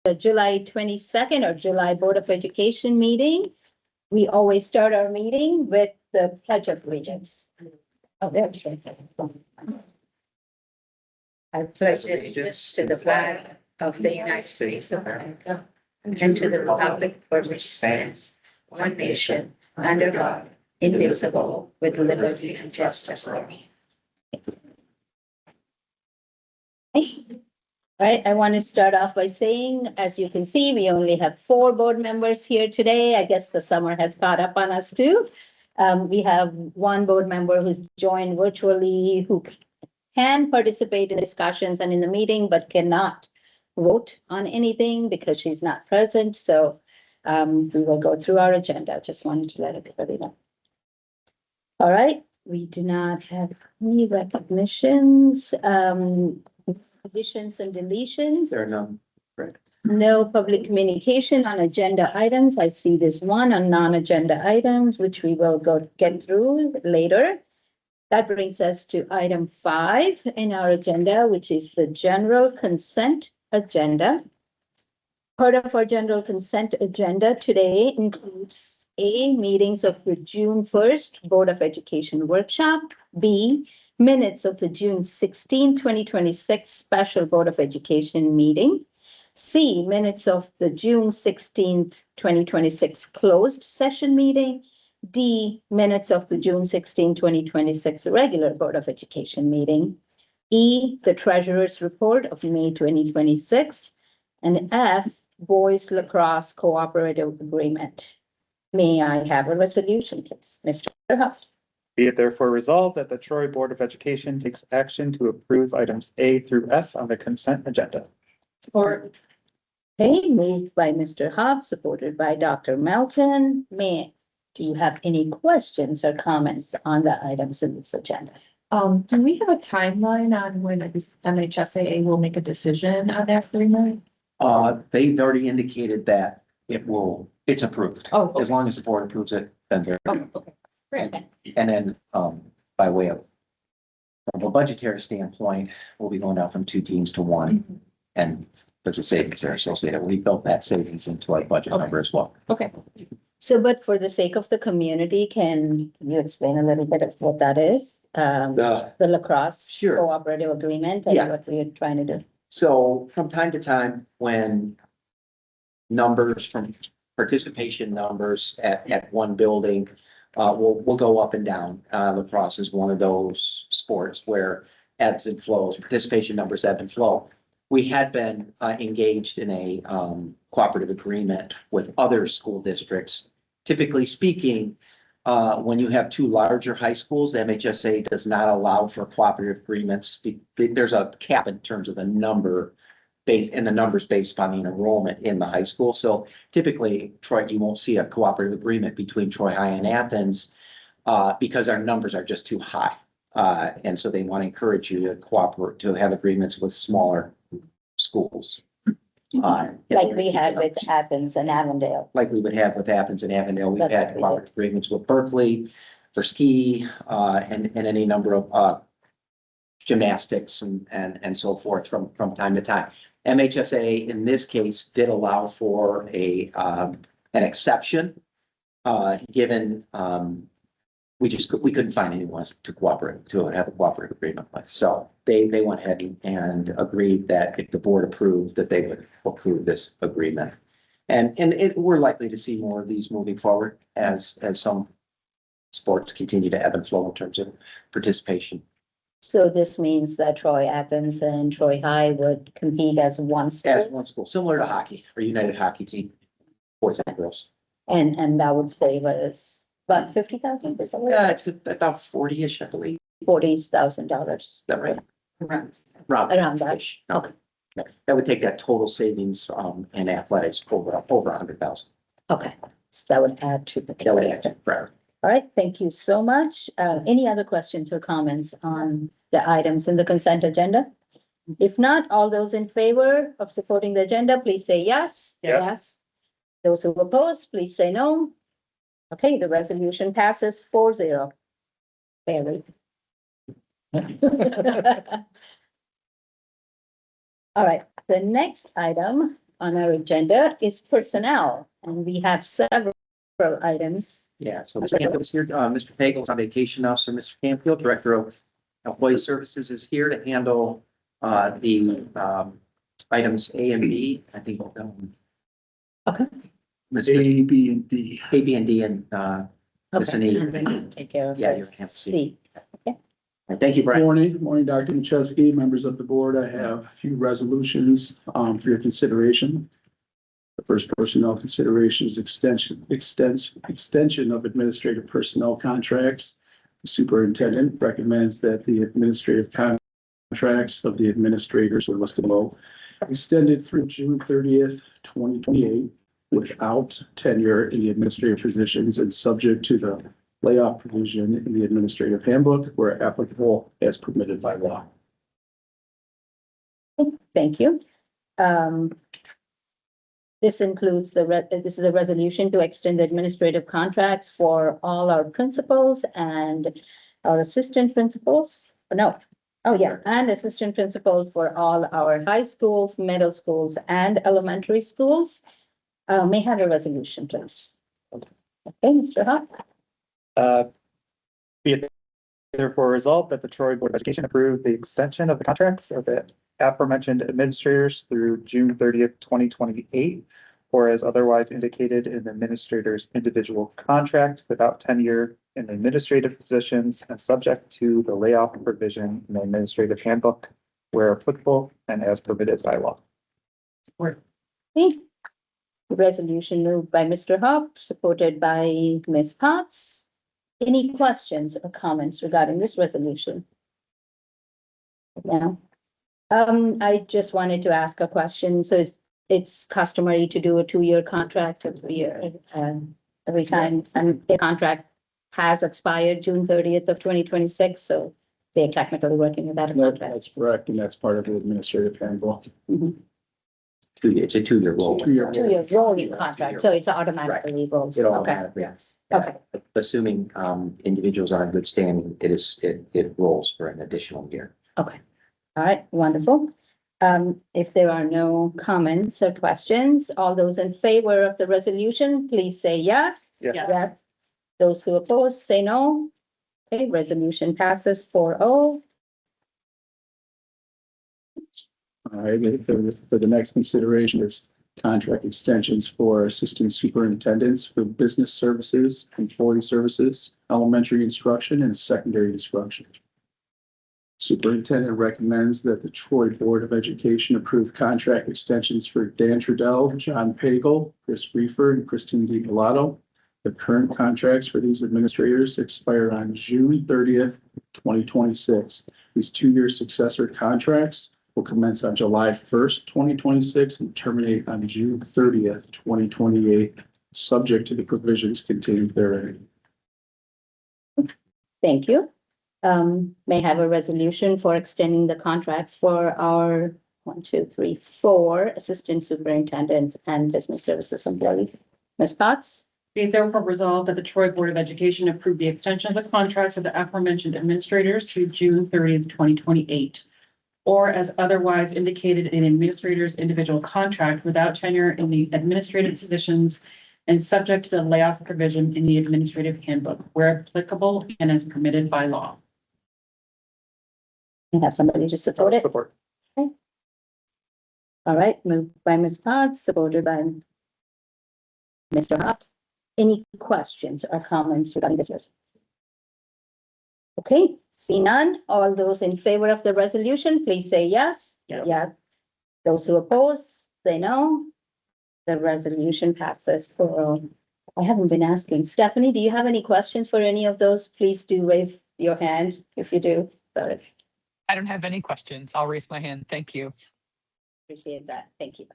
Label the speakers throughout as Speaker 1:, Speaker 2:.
Speaker 1: the July 22nd or July Board of Education meeting. We always start our meeting with the Pledge of Allegiance. Oh, there we go. I pledge allegiance to the flag of the United States of America and to the republic for which it stands, one nation, under God, indivisible, with liberty and justice for all. Right, I want to start off by saying, as you can see, we only have 4 board members here today. I guess the summer has caught up on us too. We have 1 board member who's joined virtually, who can participate in discussions and in the meeting, but cannot vote on anything because she's not present. So we will go through our agenda. Just wanted to let everybody know. All right, we do not have any recognitions, additions and deletions.
Speaker 2: There are none, correct.
Speaker 1: No public communication on agenda items. I see this one on non-agenda items, which we will get through later. That brings us to item 5 in our agenda, which is the general consent agenda. Part of our general consent agenda today includes A, meetings of the June 1st Board of Education workshop, B, minutes of the June 16, 2026 special Board of Education meeting, C, minutes of the June 16th, 2026 closed session meeting, D, minutes of the June 16, 2026 regular Board of Education meeting, E, the treasurer's report of May 2026, and F, boys lacrosse cooperative agreement. May I have a resolution, please? Mr. Huff.
Speaker 3: Be it therefore resolved that the Troy Board of Education takes action to approve items A through F on the consent agenda.
Speaker 1: Support. Okay, moved by Mr. Huff, supported by Dr. Melton. Do you have any questions or comments on the items in this agenda?
Speaker 4: Do we have a timeline on when this MHSAA will make a decision on that agreement?
Speaker 2: They've already indicated that it's approved.
Speaker 4: Oh, okay.
Speaker 2: As long as the board approves it, then they're,
Speaker 4: Oh, okay, great.
Speaker 2: and then, by way of from a budgetary standpoint, we'll be going down from 2 teams to 1.
Speaker 4: Mhm.
Speaker 2: And there's a savings there associated. We built that savings into our budget
Speaker 4: Okay.
Speaker 2: number as well.
Speaker 4: Okay.
Speaker 1: So, but for the sake of the community, can you explain a little bit of what that is? The lacrosse
Speaker 2: Sure.
Speaker 1: cooperative agreement and
Speaker 2: Yeah.
Speaker 1: what we are trying to do.
Speaker 2: So from time to time, when numbers from participation numbers at one building, will go up and down. Lacrosse is one of those sports where ebbs and flows, participation numbers ebb and flow. We had been engaged in a cooperative agreement with other school districts. Typically speaking, when you have 2 larger high schools, the MHSA does not allow for cooperative agreements. There's a cap in terms of the number and the numbers based upon the enrollment in the high school. So typically, Troy, you won't see a cooperative agreement between Troy High and Athens because our numbers are just too high. And so they want to encourage you to cooperate, to have agreements with smaller schools.
Speaker 1: Like we had with Athens and Avondale.
Speaker 2: Like we would have with Athens and Avondale. We've
Speaker 1: That's
Speaker 2: had
Speaker 1: what we
Speaker 2: cooperative agreements with Berkeley for ski, and any number of gymnastics and so forth from time to time. MHSA in this case did allow for an exception, given we couldn't find anyone to cooperate, to have a cooperative agreement with. So they went ahead and agreed that if the board approved, that they would approve this agreement. And we're likely to see more of these moving forward as some sports continue to ebb and flow in terms of participation.
Speaker 1: So this means that Troy Athens and Troy High would compete as one school,
Speaker 2: As one school, similar to hockey or United Hockey Team, boys and girls.
Speaker 1: and that would save us about 50,000, is that right?
Speaker 2: Yeah, it's about 40-ish, I believe.
Speaker 1: $40,000.
Speaker 2: Is that right?
Speaker 1: Around that.
Speaker 2: Ish. No.
Speaker 1: Okay.
Speaker 2: That would take that total savings in athletics over 100,000.
Speaker 1: Okay, so that would add to the.
Speaker 2: That would add to, right.
Speaker 1: All right, thank you so much. Any other questions or comments on the items in the consent agenda? If not, all those in favor of supporting the agenda, please say yes.
Speaker 3: Yeah.
Speaker 1: Yes. Those who oppose, please say no. Okay, the resolution passes 4-0. Barely. All right, the next item on our agenda is personnel, and we have several items.
Speaker 2: Yeah, so Mr. Campfield is here. Mr. Pagel is on vacation now, so Mr. Campfield, Director of Employee Services, is here to handle the items A and B. I think.
Speaker 1: Okay.
Speaker 2: Mr.
Speaker 5: A, B, and D.
Speaker 2: A, B, and D, and listen,
Speaker 1: Okay,
Speaker 2: E.
Speaker 1: and then take care of
Speaker 2: Yeah,
Speaker 1: this.
Speaker 2: you have C.
Speaker 1: C.
Speaker 2: Thank you, Brian.
Speaker 5: Morning, Dr. Machewski, members of the board. I have a few resolutions for your consideration. The first personnel consideration is extension of administrative personnel contracts. The superintendent recommends that the administrative contracts of the administrators are listed below extended through June 30th, 2028, without tenure in the administrative positions and subject to the layoff provision in the administrative handbook where applicable as permitted by law.
Speaker 1: Thank you. This includes this is a resolution to extend the administrative contracts for all our principals and our assistant principals. And assistant principals for all our high schools, middle schools, and elementary schools. May I have a resolution, please. Okay, Mr. Huff.
Speaker 3: Be it therefore resolved that the Troy Board of Education approve the extension of the contracts of the aforementioned administrators through June 30th, 2028, or as otherwise indicated in the administrator's individual contract without tenure in the administrative positions and subject to the layoff provision in the administrative handbook where applicable and as permitted by law.
Speaker 1: Okay. Resolution moved by Mr. Hop, supported by Ms. Potts. Any questions or comments regarding this resolution? No. I just wanted to ask a question. So it's customary to do a 2-year contract every year, every time, and their contract has expired June 30th of 2026, so they're technically working without a contract.
Speaker 5: That's correct, and that's part of the administrative handbook.
Speaker 1: Mhm.
Speaker 2: It's a 2-year roll.
Speaker 5: It's a 2-year.
Speaker 1: 2-year rolling contract, so it's automatically rolls.
Speaker 2: It
Speaker 1: Okay,
Speaker 2: automatically.
Speaker 1: yes, okay.
Speaker 2: Assuming individuals are in good standing, it rolls for an additional year.
Speaker 1: Okay, all right, wonderful. If there are no comments or questions, all those in favor of the resolution, please say yes.
Speaker 3: Yeah.
Speaker 1: Yes. Those who oppose, say no. Okay, resolution passes 4-0.
Speaker 5: All right, for the next consideration is contract extensions for assistant superintendents for business services, employee services, elementary instruction, and secondary instruction. Superintendent recommends that the Troy Board of Education approve contract extensions for Dan Trudell, John Pagel, Chris Briefer, and Christine DiPilato. The current contracts for these administrators expire on June 30th, 2026. These 2-year successor contracts will commence on July 1st, 2026 and terminate on June 30th, 2028, subject to the provisions contained therein.
Speaker 1: Thank you. May I have a resolution for extending the contracts for our 4 assistant superintendents and business services employees. Ms. Potts?
Speaker 6: Be it therefore resolved that the Troy Board of Education approve the extension of the contracts of the aforementioned administrators through June 30th, 2028, or as otherwise indicated in administrator's individual contract without tenure in the administrative positions and subject to the layoff provision in the administrative handbook where applicable and as permitted by law.
Speaker 1: You have somebody to support it?
Speaker 3: Support.
Speaker 1: All right, moved by Ms. Potts, supported by Mr. Hop. Any questions or comments regarding this resolution? Okay, see none. All those in favor of the resolution, please say yes.
Speaker 6: Yes.
Speaker 1: Yeah. Those who oppose, say no. The resolution passes 4-0. I haven't been asking. Stephanie, do you have any questions for any of those? Please do raise your hand if you do. Sorry.
Speaker 7: I don't have any questions. I'll raise my hand. Thank you.
Speaker 1: Appreciate that. Thank you.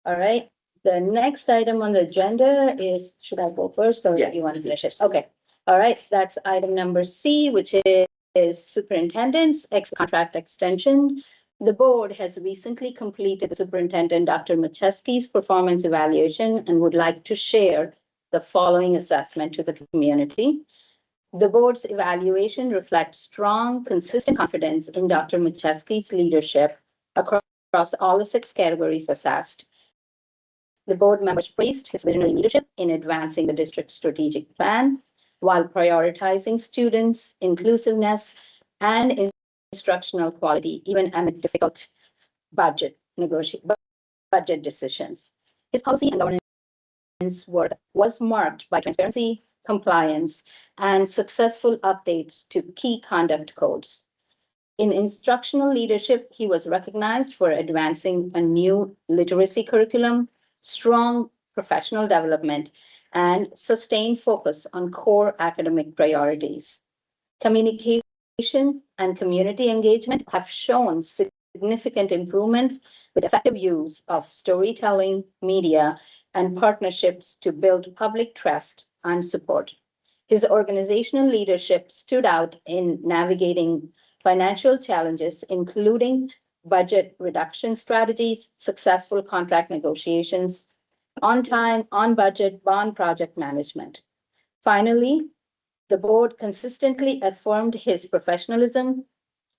Speaker 1: All right, the next item on the agenda is, should I go first or
Speaker 2: Yeah.
Speaker 1: do you want to finish it? Okay, all right, that's item number C, which is superintendent's contract extension. The board has recently completed the superintendent, Dr. Machewski's performance evaluation and would like to share the following assessment to the community. The board's evaluation reflects strong, consistent confidence in Dr. Machewski's leadership across across all the 6 categories assessed. The board members praised his visionary leadership in advancing the district's strategic plan while prioritizing students' inclusiveness and instructional quality, even amid difficult budget decisions. His policy and governance work was marked by transparency, compliance, and successful updates to key conduct codes. In instructional leadership, he was recognized for advancing a new literacy curriculum, strong professional development, and sustained focus on core academic priorities. Communication and community engagement have shown significant improvements with effective use of storytelling, media, and partnerships to build public trust and support. His organizational leadership stood out in navigating financial challenges, including budget reduction strategies, successful contract negotiations, on time, on budget, bond project management. Finally, the board consistently affirmed his professionalism,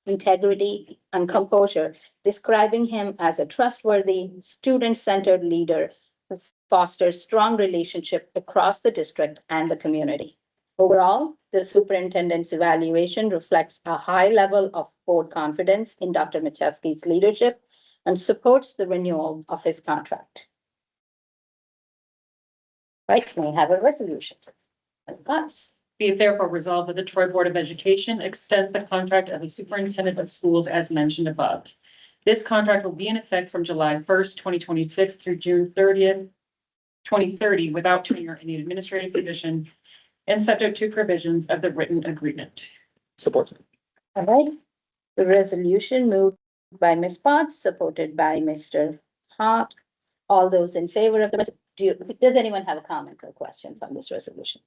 Speaker 1: integrity, and composure, describing him as a trustworthy, student-centered leader who fosters strong relationship across the district and the community. Overall, the superintendent's evaluation reflects a high level of board confidence in Dr. Machewski's leadership and supports the renewal of his contract. Right, we have a resolution. Let's pass.
Speaker 6: Be it therefore resolved that the Troy Board of Education extends the contract of the superintendent of schools as mentioned above. This contract will be in effect from July 1st, 2026 through June 30th, 2030 without tenure in the administrative position and subject to provisions of the written agreement.
Speaker 3: Support.
Speaker 1: All right, the resolution moved by Ms. Potts, supported by Mr. Hart. All those in favor of the does anyone have a comment or questions on this resolution?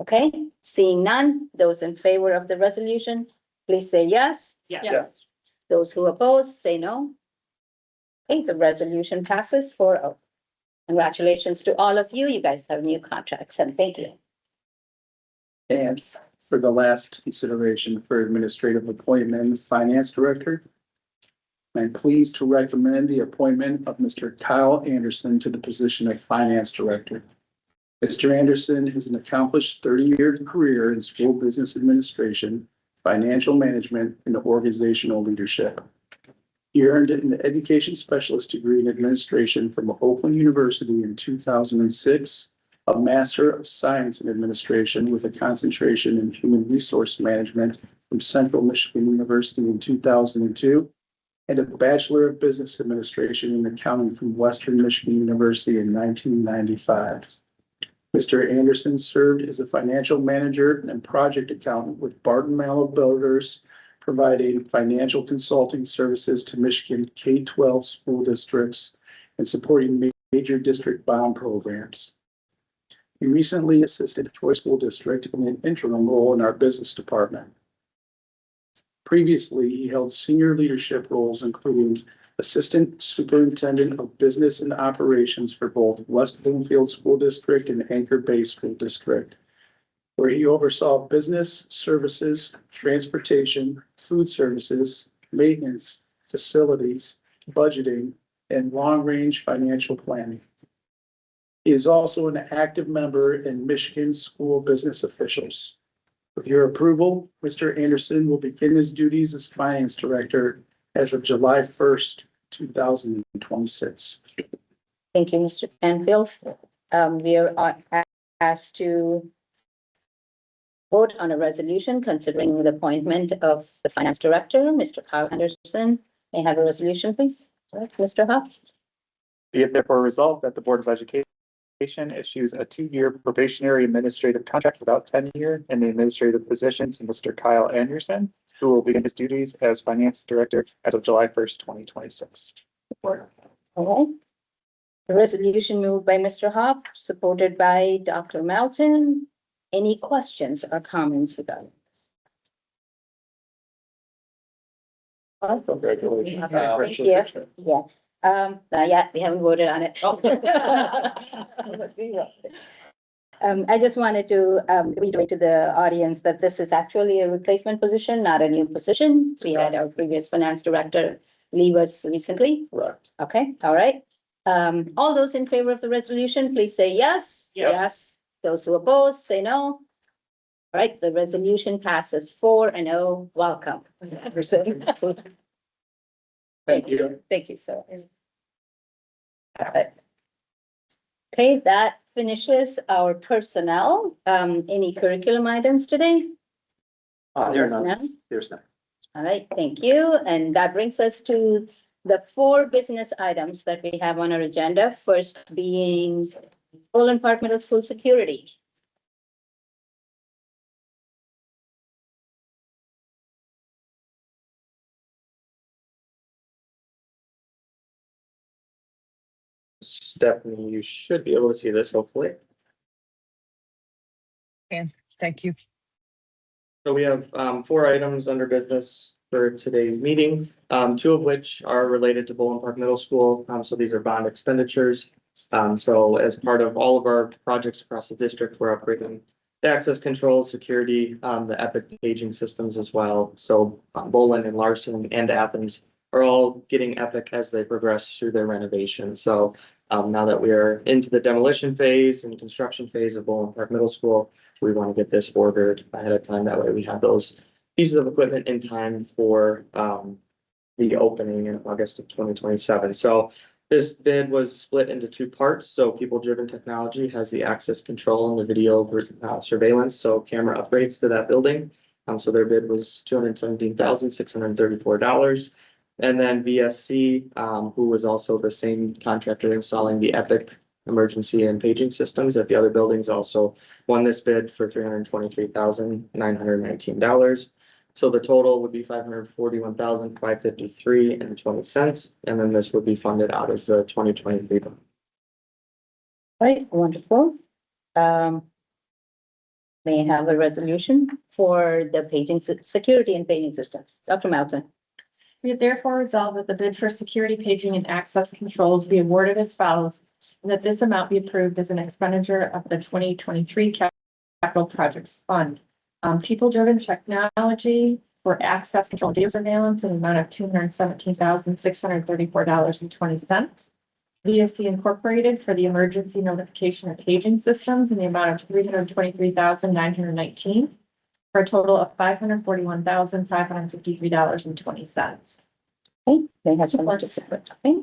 Speaker 1: Okay, seeing none, those in favor of the resolution, please say yes.
Speaker 6: Yes.
Speaker 1: Those who oppose, say no. Okay, the resolution passes 4-0. Congratulations to all of you. You guys have new contracts, and thank you.
Speaker 5: And for the last consideration for administrative appointment, finance director. I'm pleased to recommend the appointment of Mr. Kyle Anderson to the position of finance director. Mr. Anderson has an accomplished 30-year career in school business administration, financial management, and organizational leadership. He earned an education specialist degree in administration from Oakland University in 2006, a Master of Science in Administration with a concentration in human resource management from Central Michigan University in 2002, and a Bachelor of Business Administration in Accounting from Western Michigan University in 1995. Mr. Anderson served as a financial manager and project accountant with Barton Mallow Builders, providing financial consulting services to Michigan K-12 school districts and supporting major district bond programs. He recently assisted Troy School District in an interim role in our business department. Previously, he held senior leadership roles, including Assistant Superintendent of Business and Operations for both West Bloomfield School District and Anchor Bay School District, where he oversaw business, services, transportation, food services, maintenance, facilities, budgeting, and long-range financial planning. He is also an active member in Michigan School Business Officials. With your approval, Mr. Anderson will begin his duties as Finance Director as of July 1st, 2026.
Speaker 1: Thank you, Mr. Canfield. We are asked to vote on a resolution considering the appointment of the Finance Director, Mr. Kyle Anderson. May I have a resolution, please? Mr. Huff.
Speaker 3: Be it therefore resolved that the Board of Education issues a 2-year probationary administrative contract without tenure in the administrative position to Mr. Kyle Anderson, who will begin his duties as Finance Director as of July 1st, 2026.
Speaker 1: All right. The resolution moved by Mr. Hop, supported by Dr. Melton. Any questions or comments regarding this?
Speaker 3: Congratulations.
Speaker 1: Thank you. Yeah. Not yet, we haven't voted on it. But we will. I just wanted to reiterate to the audience that this is actually a replacement position, not a new position. We had our previous finance director leave us recently?
Speaker 2: Correct.
Speaker 1: Okay, all right. All those in favor of the resolution, please say yes.
Speaker 6: Yes.
Speaker 1: Yes. Those who oppose, say no. All right, the resolution passes 4-0. Welcome.
Speaker 5: Thank you.
Speaker 1: Thank you so much. All right. Okay, that finishes our personnel. Any curriculum items today?
Speaker 2: There's none.
Speaker 1: None?
Speaker 2: There's none.
Speaker 1: All right, thank you. And that brings us to the 4 business items that we have on our agenda. First being Boulan Park Middle School security.
Speaker 8: Stephanie, you should be able to see this hopefully.
Speaker 7: And thank you.
Speaker 8: So we have 4 items under business for today's meeting, 2 of which are related to Boulan Park Middle School. So these are bond expenditures. So as part of all of our projects across the district, we're upgrading the access control, security, the Epic paging systems as well. So Boulan and Larson and Athens are all getting Epic as they progress through their renovation. So now that we are into the demolition phase and construction phase of Boulan Park Middle School, we want to get this ordered ahead of time. That way we have those pieces of equipment in time for the opening in August of 2027. So this bid was split into 2 parts. So People Driven Technology has the access control and the video surveillance, so camera upgrades to that building. So their bid was $217,634. And then VSC, who was also the same contractor installing the Epic emergency and paging systems at the other buildings, also won this bid for $323,919. So the total would be $541,553.20, and then this would be funded out of the 2023.
Speaker 1: All right, wonderful. May I have a resolution for the paging security and paging system? Dr. Melton.
Speaker 4: We have therefore resolved that the bid for security paging and access controls be awarded as follows, and that this amount be approved as an expenditure of the 2023 capital projects fund. People Driven Technology for access control and video surveillance in the amount of $217,634.20. VSC Incorporated for the emergency notification and paging systems in the amount of $323,919. For a total of $541,553.20.
Speaker 1: Okay, they have someone to support. Okay.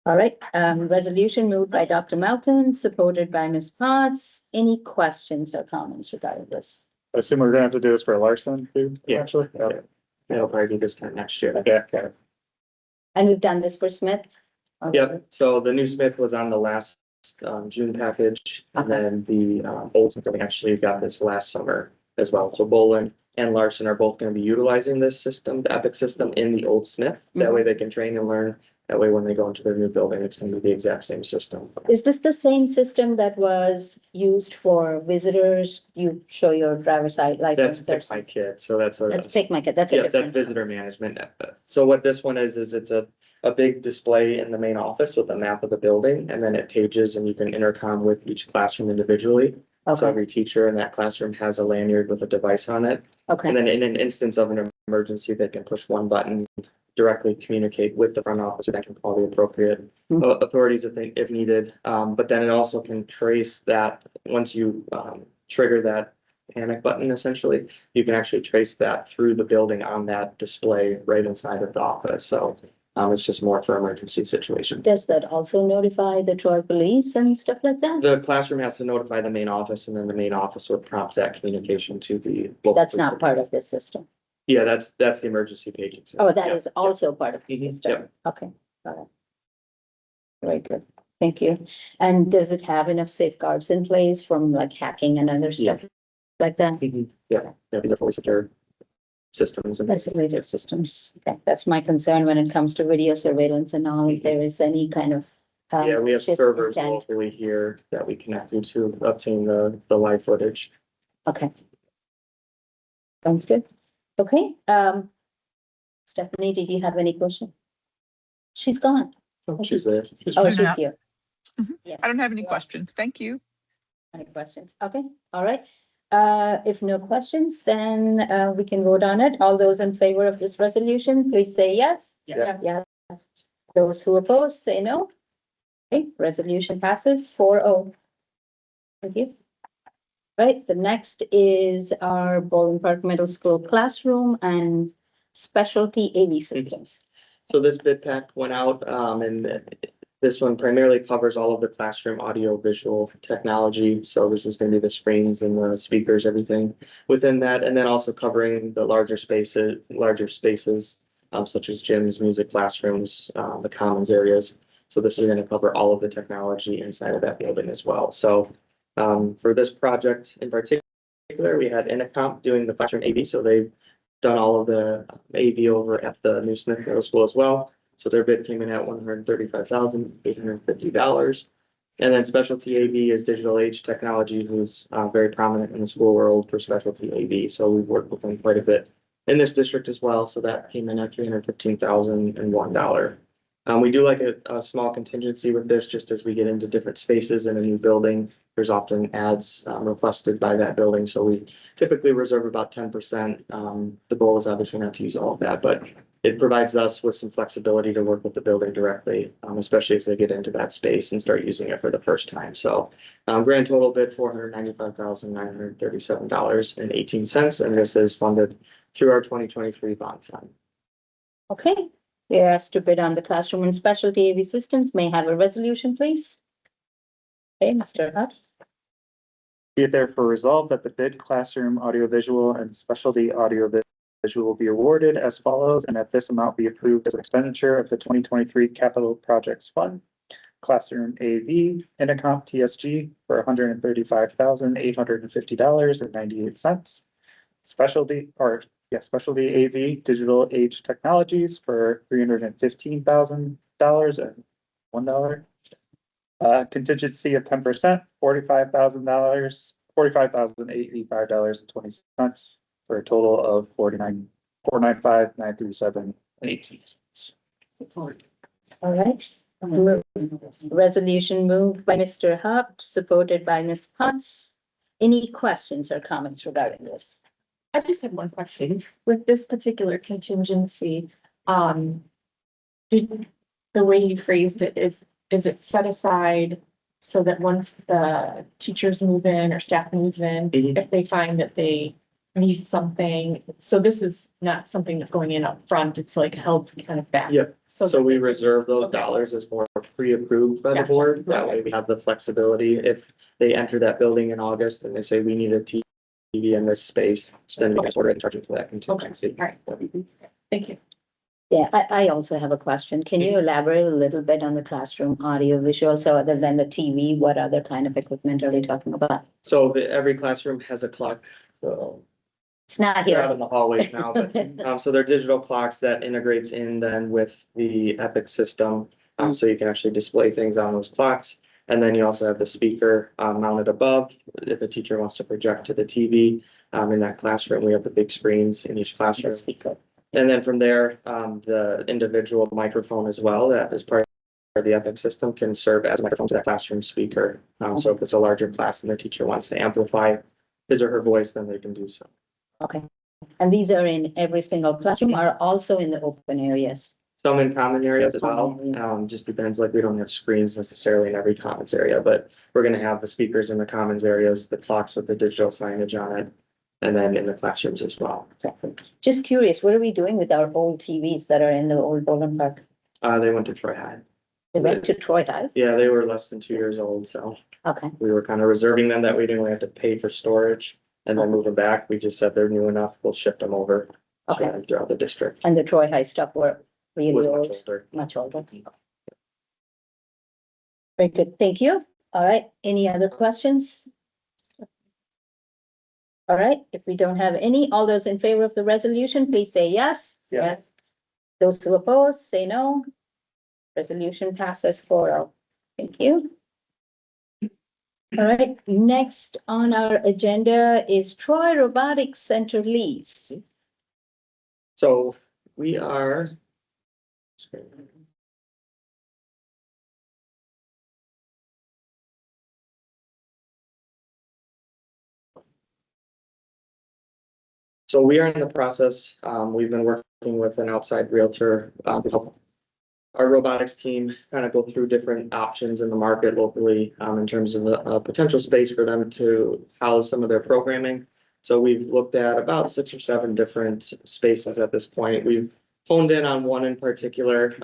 Speaker 1: All right, resolution moved by Dr. Melton, supported by Ms. Potts. Any questions or comments regarding this?
Speaker 3: I assume we're gonna have to do this for Larson too?
Speaker 8: Yeah.
Speaker 3: Actually,
Speaker 8: It'll probably be this time next year.
Speaker 3: okay.
Speaker 1: And we've done this for Smith?
Speaker 8: Yep, so the new Smith was on the last June package, and then the old Smith, we actually got this last summer as well. So Boulan and Larson are both going to be utilizing this system, the Epic system, in the old Smith. That way they can train and learn. That way when they go into their new building, it's going to be the exact same system.
Speaker 1: Is this the same system that was used for visitors? You show your driver's license?
Speaker 8: That's Pick My Kid, so that's
Speaker 1: Pick My Kid, that's a
Speaker 8: yeah, that's
Speaker 1: different.
Speaker 8: visitor management. So what this one is it's a big display in the main office with a map of the building, and then it pages and you can intercom with each classroom individually. So
Speaker 1: Okay,
Speaker 8: every teacher in that classroom has a lanyard with a device on it.
Speaker 1: okay,
Speaker 8: And then in an instance of an emergency, they can push one button, directly communicate with the front office, that can call the appropriate authorities if needed. But then it also can trace that, once you trigger that panic button, essentially, you can actually trace that through the building on that display right inside of the office. So it's just more for emergency situations.
Speaker 1: does that also notify the Troy police and stuff like that?
Speaker 8: The classroom has to notify the main office, and then the main office would prompt that communication to the local
Speaker 1: That's
Speaker 8: police
Speaker 1: not part of this system.
Speaker 8: Yeah, that's the emergency paging system.
Speaker 1: Oh, that
Speaker 8: Yeah.
Speaker 1: is also part of the
Speaker 8: Mhm,
Speaker 1: system.
Speaker 8: yep.
Speaker 1: Okay, got it. Very good, thank you. And does it have enough safeguards in place from like hacking and other stuff like that?
Speaker 8: Yeah, these are fully secure systems. And
Speaker 1: Isolated systems. Okay, that's my concern when it comes to video surveillance and all, if there is any kind of.
Speaker 8: yeah, we have
Speaker 1: malicious
Speaker 8: servers
Speaker 1: intent.
Speaker 8: locally here that we connect you to obtain the live footage.
Speaker 1: Okay. Sounds good. Okay, Stephanie, did you have any question? She's gone.
Speaker 8: She's there.
Speaker 1: Oh,
Speaker 7: She's
Speaker 1: she's
Speaker 7: not.
Speaker 1: here.
Speaker 7: Mhm.
Speaker 1: Yes.
Speaker 7: I don't have any questions. Thank you.
Speaker 1: Any questions? Okay, all right. If no questions, then we can vote on it. All those in favor of this resolution, please say yes.
Speaker 6: Yeah.
Speaker 1: Yes. Those who oppose, say no. Okay, resolution passes 4-0. Thank you. Right, the next is our Boulan Park Middle School classroom and specialty AV systems.
Speaker 8: So this bid pack went out, and this one primarily covers all of the classroom audio visual technology. So this is gonna be the screens and the speakers, everything within that, and then also covering the larger spaces, such as gyms, music classrooms, the commons areas. So this is gonna cover all of the technology inside of that building as well. So for this project in particular, we had Intercomp doing the classroom AV, so they've done all of the AV over at the New Smith Middle School as well. So their bid came in at $135,850. And then Specialty AV is Digital Age Technology, who's very prominent in the school world for specialty AV. So we've worked with them quite a bit in this district as well. So that came in at $315,001. We do like a small contingency with this, just as we get into different spaces in a new building. There's often ads requested by that building, so we typically reserve about 10%. The goal is obviously not to use all of that, but it provides us with some flexibility to work with the building directly, especially as they get into that space and start using it for the first time. So grand total bid $495,937.18, and this is funded through our 2023 bond fund.
Speaker 1: Okay, we are asked to bid on the classroom and specialty AV systems. May I have a resolution, please? Okay, Mr. Hutt.
Speaker 3: Be it therefore resolved that the bid classroom audiovisual and specialty audiovisual be awarded as follows, and that this amount be approved as an expenditure of the 2023 Capital Projects Fund. Classroom AV, Intercomp TSG for $135,850.98. Specialty AV Digital Age Technologies for $315,000.01. Contingency of 10%, $45,885.20 for a total of $495,937.18.
Speaker 1: All right. Resolution moved by Mr. Hutt, supported by Ms. Potts. Any questions or comments regarding this?
Speaker 4: I just have one question. With this particular contingency, the way you phrased it is it set aside so that once the teachers move in or staff moves in, if they find that they need something, so this is not something that's going in up front, it's like held kind of back.
Speaker 8: Yep. So we
Speaker 4: that-
Speaker 8: reserve those
Speaker 4: Okay.
Speaker 8: dollars as more pre-approved by the
Speaker 4: Gotcha.
Speaker 8: board. That way we have the flexibility. If they enter that building in August and they say we need a TV in this space, then we can order and charge it to that contingency.
Speaker 4: All right. Thank you.
Speaker 1: Yeah, I also have a question. Can you elaborate a little bit on the classroom audio visual? So other than the TV, what other kind of equipment are we talking about?
Speaker 8: So every classroom has a clock, so
Speaker 1: It's not
Speaker 8: they're out
Speaker 1: here.
Speaker 8: in the hallways now, but so they're digital clocks that integrates in then with the Epic system. So you can actually display things on those clocks. And then you also have the speaker mounted above if a teacher wants to project to the TV. In that classroom, we have the big screens in each
Speaker 1: The
Speaker 8: classroom.
Speaker 1: speaker.
Speaker 8: And then from there, the individual microphone as well, that is part of the Epic system, can serve as a microphone to that classroom speaker. So if it's a larger class and the teacher wants to amplify his or her voice, then they can do so.
Speaker 1: Okay. And these are in every single classroom or also in the open areas?
Speaker 8: Some in common areas as well.
Speaker 1: Common area.
Speaker 8: Just depends, like we don't have screens necessarily in every commons area, but we're gonna have the speakers in the commons areas, the clocks with the digital signage on it, and then in the classrooms as well.
Speaker 1: Just curious, what are we doing with our old TVs that are in the old Boulan Park?
Speaker 8: They went to Troy High.
Speaker 1: They went to Troy High?
Speaker 8: Yeah, they were less than 2 years old, so
Speaker 1: Okay,
Speaker 8: we were kind of reserving them that we didn't have to pay for storage and then move them back. We just said they're new enough, we'll shift them over.
Speaker 1: Okay.
Speaker 8: Throughout the district.
Speaker 1: and the Troy High stuff were really
Speaker 8: Was much
Speaker 1: old,
Speaker 8: older.
Speaker 1: much older. Very good, thank you. All right, any other questions? All right, if we don't have any, all those in favor of the resolution, please say yes.
Speaker 3: Yeah.
Speaker 1: Yes. Those who oppose, say no. Resolution passes 4-0. Thank you. All right, next on our agenda is Troy Robotics Center lease.
Speaker 8: So we are. So we are in the process, we've been working with an outside realtor, to help our robotics team kind of go through different options in the market locally, in terms of a potential space for them to house some of their programming. So we've looked at about 6 or 7 different spaces at this point. We've honed in on one in particular.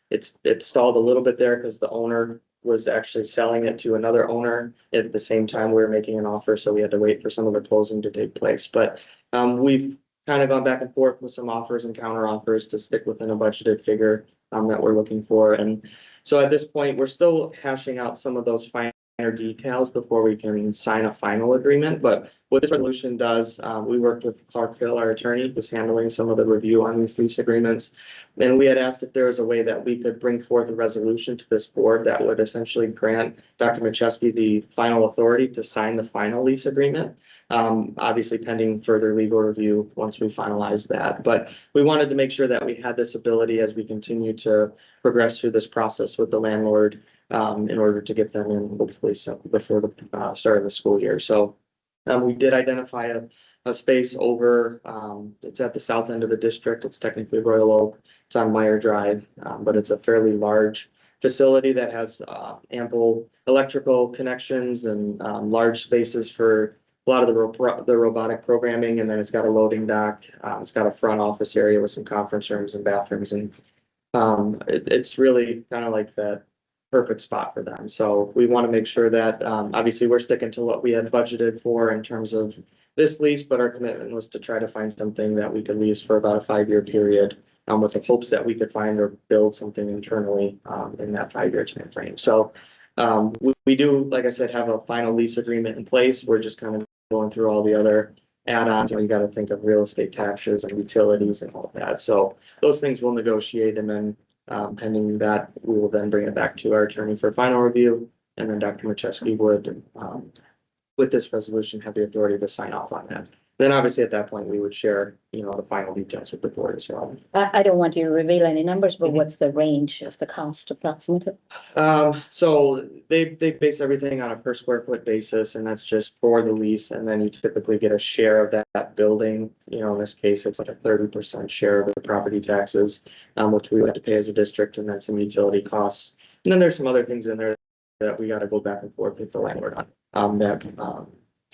Speaker 8: It stalled a little bit there because the owner was actually selling it to another owner at the same time we were making an offer, so we had to wait for some of the closing to take place. But we've kind of gone back and forth with some offers and counter offers to stick within a budgeted figure that we're looking for. And so at this point, we're still hashing out some of those finer details before we can sign a final agreement. But what this resolution does, we worked with Clark Hill, our attorney, who's handling some of the review on these lease agreements. And we had asked if there was a way that we could bring forth a resolution to this board that would essentially grant Dr. Macheski the final authority to sign the final lease agreement. Obviously pending further legal review once we finalize that. But we wanted to make sure that we had this ability as we continue to progress through this process with the landlord, in order to get them in hopefully before the start of the school year. So we did identify a space over, it's at the south end of the district. It's technically Royal Oak. It's on Meyer Drive, but it's a fairly large facility that has ample electrical connections and large spaces for a lot of the robotic programming. And then it's got a loading dock. It's got a front office area with some conference rooms and bathrooms. And it's really kind of like that perfect spot for them. So we want to make sure that obviously we're sticking to what we had budgeted for in terms of this lease, but our commitment was to try to find something that we could lease for about a 5-year period, with the hopes that we could find or build something internally in that 5-year time frame. So we do, like I said, have a final lease agreement in place. We're just kind of going through all the other add-ons. You got to think of real estate taxes and utilities and all of that. So those things we'll negotiate, and then pending that, we will then bring it back to our attorney for final review. And then Dr. Macheski would, with this resolution, have the authority to sign off on that. Then obviously at that point, we would share, the final details with the board as well.
Speaker 1: I don't want you to reveal any numbers, but what's the range of the cost approximately?
Speaker 8: So they base everything on a per square foot basis, and that's just for the lease. And then you typically get a share of that building. In this case, it's like a 30% share of the property taxes, which we would have to pay as a district, and then some utility costs. And then there's some other things in there that we got to go back and forth with the landlord on, that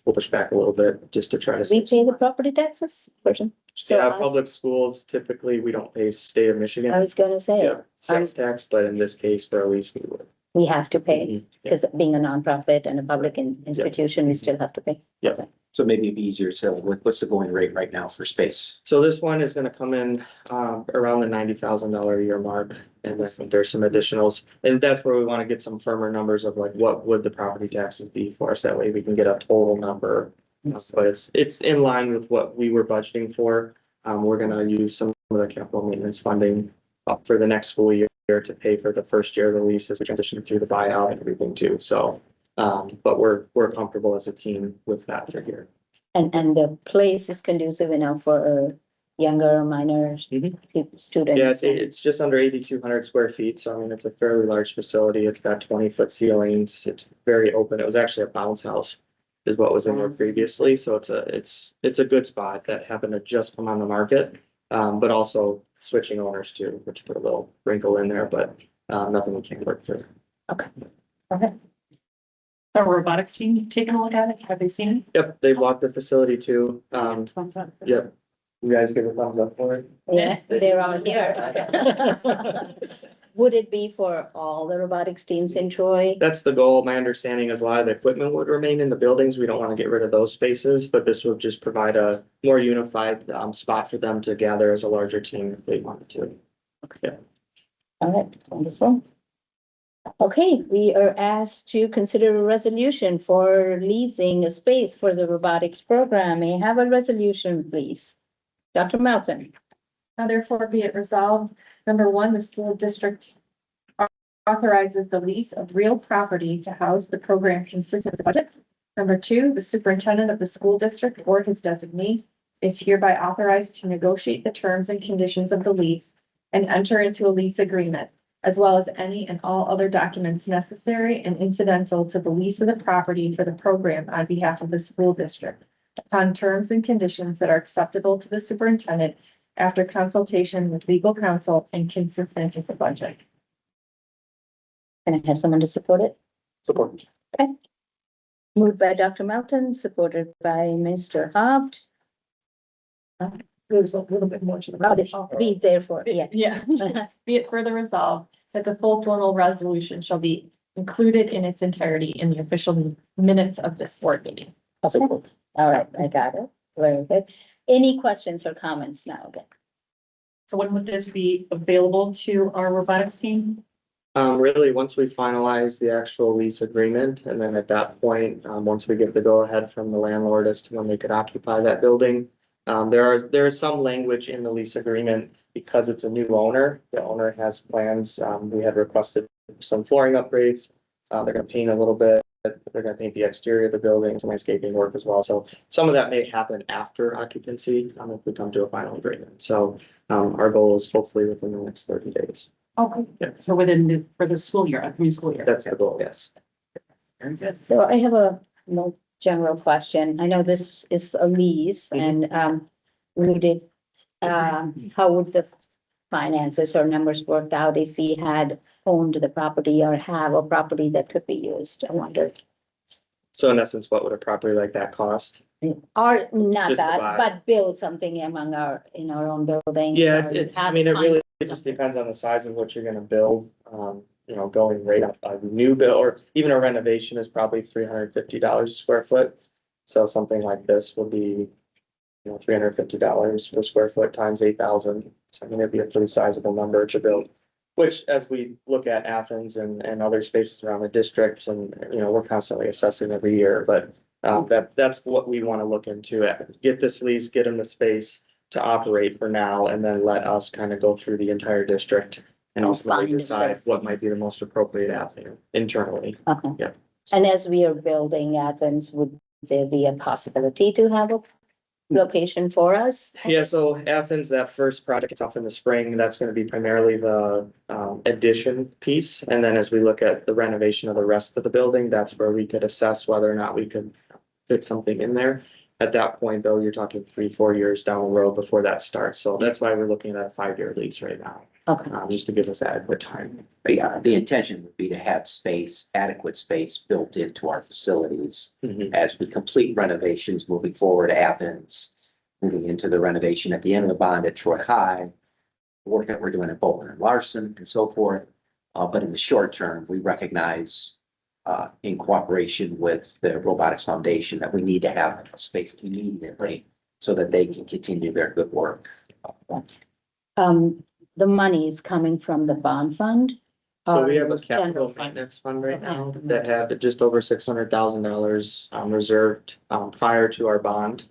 Speaker 8: we'll push back a little bit just to try to.
Speaker 1: We pay the property taxes person. So
Speaker 8: Yeah, public schools, typically, we don't pay state of Michigan.
Speaker 1: I was gonna say,
Speaker 8: Yeah, sales tax, but in this case, for a lease, we would.
Speaker 1: we have to pay,
Speaker 8: Yeah.
Speaker 1: because being a nonprofit and a public institution, we still have to pay.
Speaker 8: Yeah.
Speaker 1: Okay.
Speaker 2: So maybe it'd be easier to say, what's the going rate right now for space?
Speaker 8: So this one is gonna come in around the $90,000 a year mark, and then there's some additionals. And that's where we want to get some firmer numbers of like, what would the property taxes be for us? That way we can get a total number. But it's in line with what we were budgeting for. We're gonna use some of the capital maintenance funding for the next school year to pay for the first year of the lease as we transition through the buyout and everything too. So, but we're comfortable as a team with that figure.
Speaker 1: And the place is conducive enough for younger minors, students.
Speaker 8: Yeah, it's just under 8,200 square feet. So I mean, it's a fairly large facility. It's got 20-foot ceilings. It's very open. It was actually a bounce house is what was in there previously. So it's a good spot that happened to just come on the market. But also switching owners too, which put a little wrinkle in there, but nothing we can't work through.
Speaker 1: Okay.
Speaker 6: Our robotics team taking a look at it? Have they seen it?
Speaker 8: Yep, they walked the facility too.
Speaker 6: Thumbs up.
Speaker 8: Yep. You guys give a thumbs up for it?
Speaker 1: Yeah, they're all here. Would it be for all the robotics teams in Troy?
Speaker 8: That's the goal. My understanding is a lot of the equipment would remain in the buildings. We don't want to get rid of those spaces, but this would just provide a more unified spot for them to gather as a larger team if they wanted to.
Speaker 1: All right, wonderful. Okay, we are asked to consider a resolution for leasing a space for the robotics program. May I have a resolution, please? Dr. Melton.
Speaker 4: Now therefore be it resolved, number one, the school district authorizes the lease of real property to house the program consistent with the budget. Number two, the superintendent of the school district or his designee is hereby authorized to negotiate the terms and conditions of the lease and enter into a lease agreement, as well as any and all other documents necessary and incidental to the lease of the property for the program on behalf of the school district, upon terms and conditions that are acceptable to the superintendent after consultation with legal counsel and consistent with the budget.
Speaker 1: Can I have someone to support it?
Speaker 3: Support.
Speaker 1: Moved by Dr. Melton, supported by Mr. Hoft.
Speaker 4: There's a little bit more to the.
Speaker 1: Oh, this, be therefore, yeah.
Speaker 4: Yeah. Be it further resolved that the full formal resolution shall be included in its entirety in the official minutes of this board meeting.
Speaker 1: Okay. All right, I got it. Very good. Any questions or comments now?
Speaker 6: So when would this be available to our robotics team?
Speaker 8: Really, once we finalize the actual lease agreement, and then at that point, once we get the go-ahead from the landlord as to when they could occupy that building. There is some language in the lease agreement because it's a new owner. The owner has plans. We had requested some flooring upgrades. They're gonna paint a little bit. They're gonna paint the exterior of the building, some landscaping work as well. So some of that may happen after occupancy, if we come to a final agreement. So, our goal is hopefully within the next 30 days.
Speaker 6: Okay.
Speaker 8: Yeah.
Speaker 6: So for the school year, upcoming school year.
Speaker 8: That's the goal, yes.
Speaker 6: Very good.
Speaker 1: So I have a more general question. I know this is a lease and, would it, how would the finances or numbers worked out if we had owned the property or have a property that could be used? I wondered.
Speaker 8: So in essence, what would a property like that cost?
Speaker 1: Or not
Speaker 8: Just to
Speaker 1: that,
Speaker 8: buy.
Speaker 1: but build something among in our own buildings.
Speaker 8: Yeah,
Speaker 1: or
Speaker 8: it
Speaker 1: have
Speaker 8: really
Speaker 1: fin-
Speaker 8: just depends on the size of what you're gonna build. Going right up, a new build or even a renovation is probably $350 a square foot. So something like this would be, $350 per square foot times 8,000. I mean, it'd be a pretty sizable number to build. Which, as we look at Athens and other spaces around the districts and, we're constantly assessing every year, but that's what we want to look into. Get this lease, get them the space to operate for now, and then let us kind of go through the entire district and ultimately
Speaker 1: Find the
Speaker 8: decide
Speaker 1: best.
Speaker 8: what might be the most appropriate avenue internally.
Speaker 1: Okay.
Speaker 8: Yeah.
Speaker 1: And as we are building Athens, would there be a possibility to have a location for us?
Speaker 8: Yeah, so Athens, that first project kicks off in the spring. That's gonna be primarily the addition piece. And then as we look at the renovation of the rest of the building, that's where we could assess whether or not we could fit something in there. At that point, though, you're talking 3-4 years down the road before that starts. So that's why we're looking at a 5-year lease right now,
Speaker 1: Okay,
Speaker 8: just to give us adequate time.
Speaker 2: But yeah, the intention would be to have space, adequate space built into our facilities as we complete renovations moving forward, Athens, moving into the renovation at the end of the bond at Troy High, work that we're doing at Boulan and Larson and so forth. But in the short term, we recognize in cooperation with the Robotics Foundation that we need to have a space immediately so that they can continue their good work.
Speaker 1: the money is coming from the bond fund?
Speaker 8: So
Speaker 1: or
Speaker 8: we have a
Speaker 1: general
Speaker 8: capital
Speaker 1: fund?
Speaker 8: maintenance fund right
Speaker 1: Okay.
Speaker 8: now that had just over $600,000 reserved prior to our bond.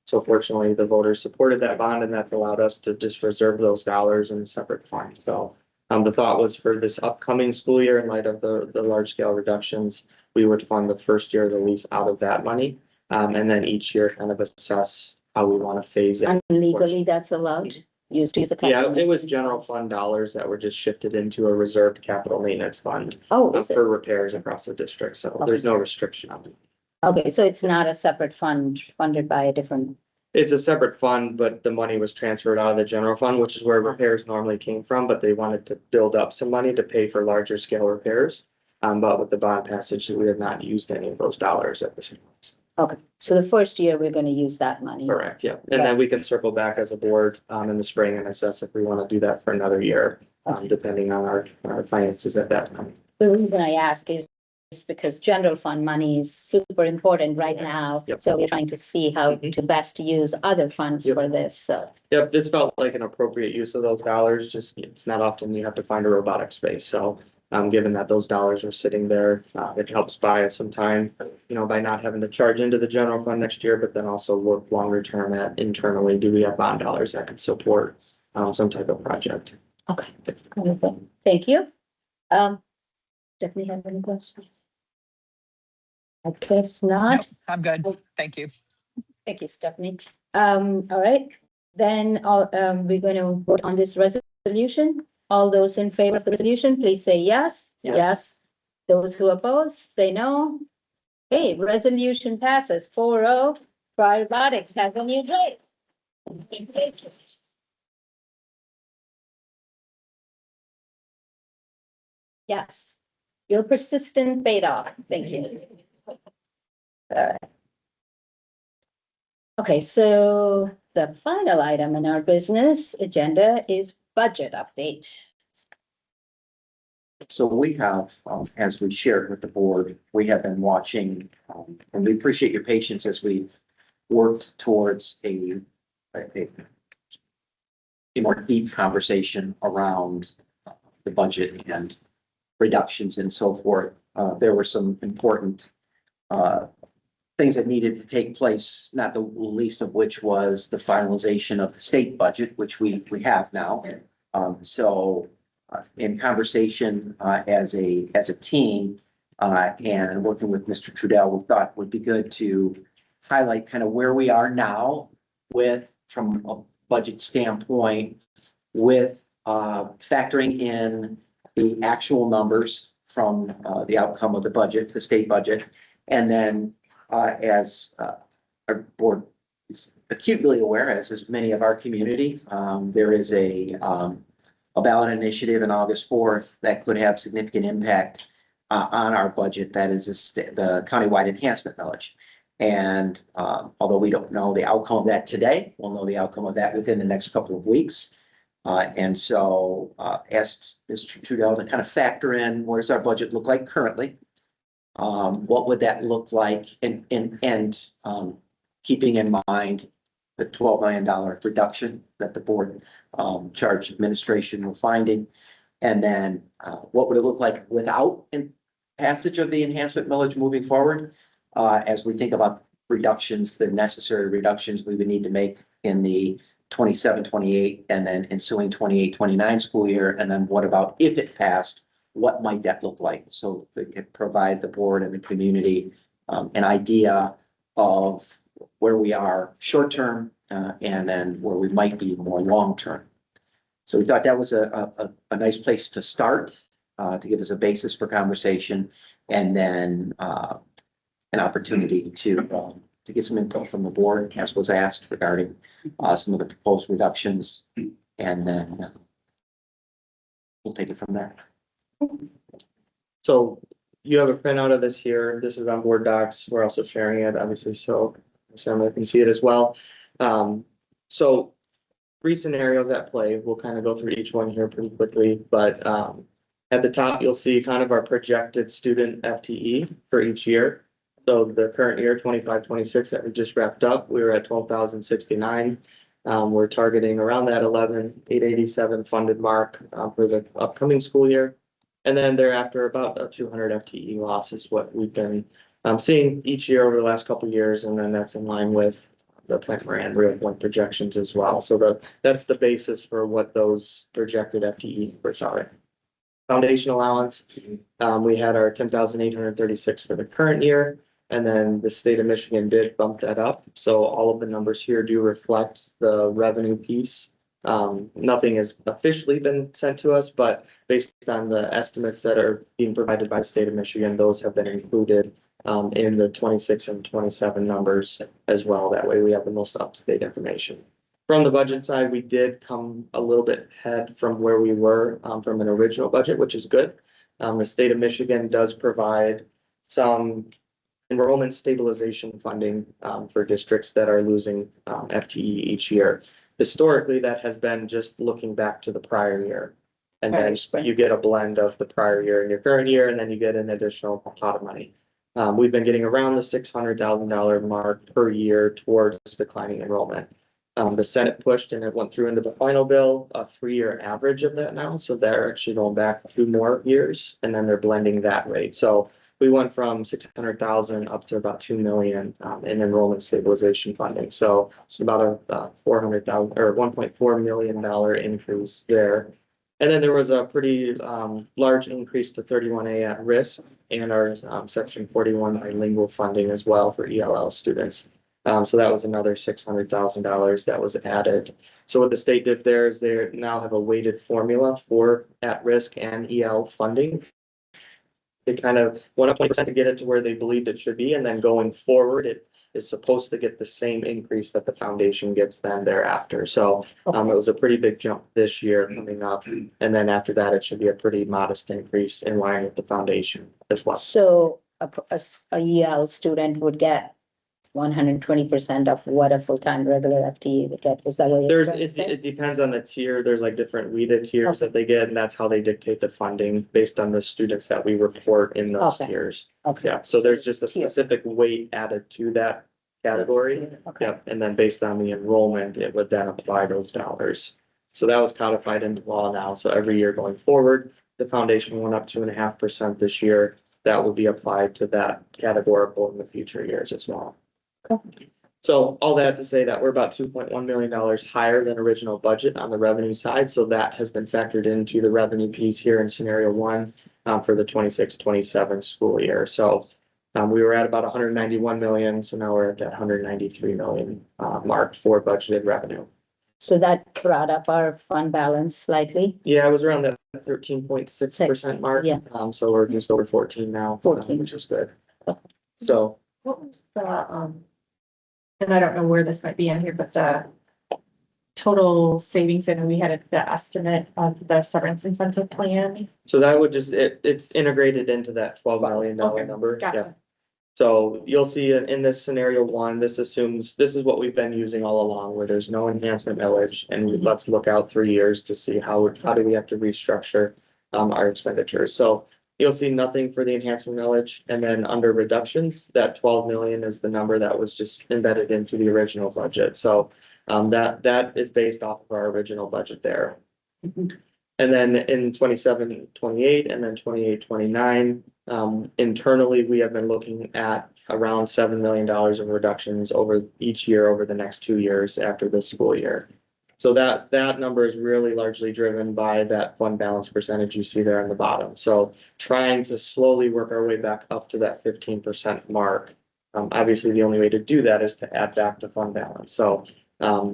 Speaker 8: So fortunately, the voters supported that bond and that allowed us to just reserve those dollars in a separate fund. So the thought was for this upcoming school year, in light of the large scale reductions, we would fund the first year of the lease out of that money. And then each year kind of assess how we want to phase it.
Speaker 1: And legally, that's allowed, used to use the.
Speaker 8: Yeah,
Speaker 1: capital
Speaker 8: it was general fund dollars that were just shifted into a reserved capital maintenance fund
Speaker 1: Oh, is it?
Speaker 8: for repairs across the district. So there's no restriction on it.
Speaker 1: Okay, so it's not a separate fund funded by a different,
Speaker 8: It's a separate fund, but the money was transferred out of the general fund, which is where repairs normally came from, but they wanted to build up some money to pay for larger scale repairs. But with the bond passage, we have not used any of those dollars at this point.
Speaker 1: okay, so the first year, we're gonna use that money.
Speaker 8: Correct, yeah. And then we can circle back as a board in the spring and assess if we want to do that for another year, depending on our finances at that time.
Speaker 1: The reason I ask is because general fund money is super important right now.
Speaker 8: Yep.
Speaker 1: So we're trying to see how to best use other funds
Speaker 8: Yep.
Speaker 1: for this, so.
Speaker 8: Yep, this felt like an appropriate use of those dollars, just it's not often you have to find a robotic space, so. Given that those dollars are sitting there, it helps buy us some time, by not having to charge into the general fund next year, but then also look longer term at internally, do we have bond dollars that could support some type of project?
Speaker 1: Okay. Thank you. Stephanie, have any questions? I guess
Speaker 7: Nope,
Speaker 1: not.
Speaker 7: I'm good. Thank you.
Speaker 1: Thank you, Stephanie. All right, then, we're gonna vote on this resolution. All those in favor of the resolution, please say yes.
Speaker 8: Yes.
Speaker 1: Yes. Those who oppose, say no. Okay, resolution passes 4-0 Troy Robotics has a new place. Yes, your persistent paid off. Thank you. All right. Okay, so the final item in our business agenda is budget update.
Speaker 2: So we have, as we shared with the board, we have been watching, and we appreciate your patience as we've worked towards a more deep conversation around the budget and reductions and so forth. There were some important things that needed to take place, not the least of which was the finalization of the state budget, which we have now. In conversation as a team and working with Mr. Trudell, we thought would be good to highlight kind of where we are now with, from a budget standpoint, with factoring in the actual numbers from the outcome of the budget, the state budget, and then as our board is acutely aware, as is many of our community, there is a ballot initiative on August 4th that could have significant impact on our budget. That is the countywide enhancement millage. And although we don't know the outcome of that today, we'll know the outcome of that within the next couple of weeks. And so asked Mr. Trudell to kind of factor in, what does our budget look like currently? What would that look like? And keeping in mind the $12 million reduction that the board charged administration were finding. And then what would it look like without passage of the enhancement millage moving forward? As we think about reductions, the necessary reductions we would need to make in the 27-28 and then ensuing 28-29 school year. And then what about if it passed, what might that look like? So it could provide the board and the community an idea of where we are short term and then where we might be more long term. So we thought that was a nice place to start to give us a basis for conversation, and then an opportunity to get some input from the board, as was asked, regarding some of the proposed reductions, and then we'll take it from there.
Speaker 8: So you have a printout of this here. This is on board docs. We're also sharing it, obviously, so someone can see it as well. So 3 scenarios at play. We'll kind of go through each one here pretty quickly, but at the top, you'll see kind of our projected student FTE for each year. So the current year, 25-26 that we just wrapped up, we were at 12,069. We're targeting around that 11,887 funded mark for the upcoming school year. And then thereafter, about a 200 FTE loss is what we've been seeing each year over the last couple of years. And then that's in line with the Plant Moran real point projections as well. So that's the basis for what those projected FTE numbers are. Foundation allowance, we had our 10,836 for the current year. And then the state of Michigan did bump that up. So all of the numbers here do reflect the revenue piece. Nothing has officially been sent to us, but based on the estimates that are being provided by the state of Michigan, those have been included in the 26 and 27 numbers as well. That way we have the most up-to-date information. From the budget side, we did come a little bit ahead from where we were from an original budget, which is good. The state of Michigan does provide some enrollment stabilization funding for districts that are losing FTE each year. Historically, that has been just looking back to the prior year. And then you get a blend of the prior year and your current year, and then you get an additional pot of money. We've been getting around the $600,000 mark per year towards declining enrollment. The Senate pushed and it went through into the final bill, a 3-year average of that now. So they're actually going back 2 more years, and then they're blending that rate. So we went from 600,000 up to about 2 million in enrollment stabilization funding. So it's about a 400,000 or $1.4 million increase there. And then there was a pretty large increase to 31A at risk and our section 41 bilingual funding as well for ELL students. So that was another $600,000 that was added. So what the state did there is they now have a weighted formula for at risk and EL funding. They kind of went up 20% to get it to where they believed it should be. And then going forward, it is supposed to get the same increase that the foundation gets then thereafter. So it was a pretty big jump this year coming up. And then after that, it should be a pretty modest increase in line with the foundation as well.
Speaker 1: So a EL student would get 120% of what a full-time regular FTE would get. Is that what you're trying to say?
Speaker 8: It depends on the tier. There's like different WIDA tiers
Speaker 1: Okay.
Speaker 8: that they get, and that's how they dictate the funding based on the students that we report in those
Speaker 1: Okay.
Speaker 8: tiers.
Speaker 1: Okay.
Speaker 8: Yeah, so there's just a
Speaker 1: Tier.
Speaker 8: specific weight added to that category.
Speaker 1: Okay.
Speaker 8: Yep, and then based on the enrollment, it would then apply those dollars. So that was codified into law now. So every year going forward, the foundation went up 2.5% this year. That will be applied to that categorical in the future years as well.
Speaker 1: Okay.
Speaker 8: So all that to say that we're about $2.1 million higher than original budget on the revenue side. So that has been factored into the revenue piece here in scenario one for the 26-27 school year. So we were at about 191 million. So now we're at that 193 million mark for budgeted revenue.
Speaker 1: So that brought up our fund balance slightly.
Speaker 8: Yeah, it was around that 13.6% mark.
Speaker 1: Yeah.
Speaker 8: So we're just over 14 now,
Speaker 1: 14.
Speaker 8: which is good. So
Speaker 4: What was the, and I don't know where this might be in here, but the total savings, and we had the estimate of the severance incentive plan.
Speaker 8: that would just, it's integrated into that $12 million
Speaker 4: Okay,
Speaker 8: number. Yeah.
Speaker 4: Gotcha.
Speaker 8: So you'll see in this scenario one, this assumes, this is what we've been using all along, where there's no enhancement millage. And let's look out 3 years to see how do we have to restructure our expenditures. So you'll see nothing for the enhancement millage. And then under reductions, that 12 million is the number that was just embedded into the original budget. So that is based off of our original budget there. And then in 27, 28, and then 28, 29, internally, we have been looking at around $7 million in reductions over each year over the next 2 years after this school year. So that number is really largely driven by that fund balance percentage you see there on the bottom. So trying to slowly work our way back up to that 15% mark. Obviously, the only way to do that is to add back to fund balance. So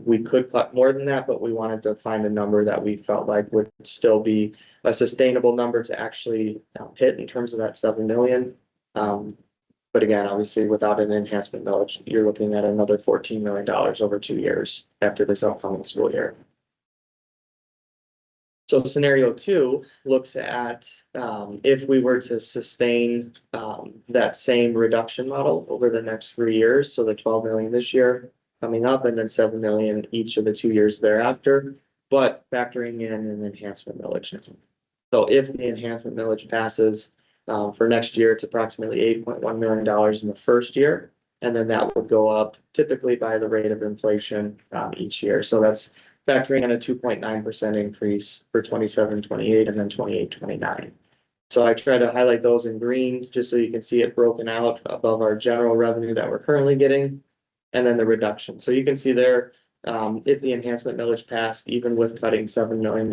Speaker 8: we could cut more than that, but we wanted to find a number that we felt like would still be a sustainable number to actually hit in terms of that 7 million. But again, obviously, without an enhancement millage, you're looking at another $14 million over 2 years after this upcoming school year. So scenario two looks at if we were to sustain that same reduction model over the next 3 years, so the 12 million this year coming up and then 7 million each of the 2 years thereafter, but factoring in an enhancement millage. So if the enhancement millage passes, for next year, it's approximately $8.1 million in the first year. And then that would go up typically by the rate of inflation each year. So that's factoring in a 2.9% increase for 27, 28, and then 28, 29. So I try to highlight those in green just so you can see it broken out above our general revenue that we're currently getting. And then the reduction. So you can see there, if the enhancement millage passed, even with cutting $7 million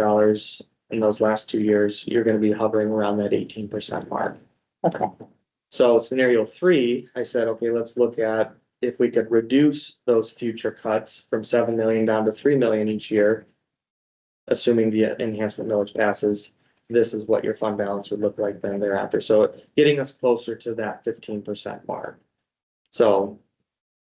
Speaker 8: in those last 2 years, you're going to be hovering around that 18% mark.
Speaker 1: Okay.
Speaker 8: So scenario three, I said, okay, let's look at if we could reduce those future cuts from 7 million down to 3 million each year, assuming the enhancement millage passes, this is what your fund balance would look like then thereafter. So getting us closer to that 15% mark. So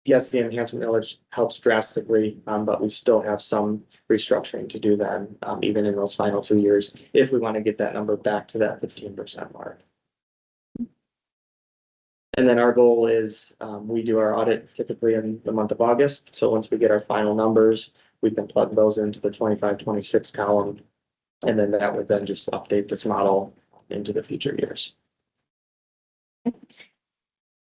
Speaker 8: yes, the enhancement millage helps drastically, but we still have some restructuring to do then, even in those final 2 years, if we want to get that number back to that 15% mark. And then our goal is, we do our audit typically in the month of August. So once we get our final numbers, we can plug those into the 25, 26 column. And then that would then just update this model into the future years.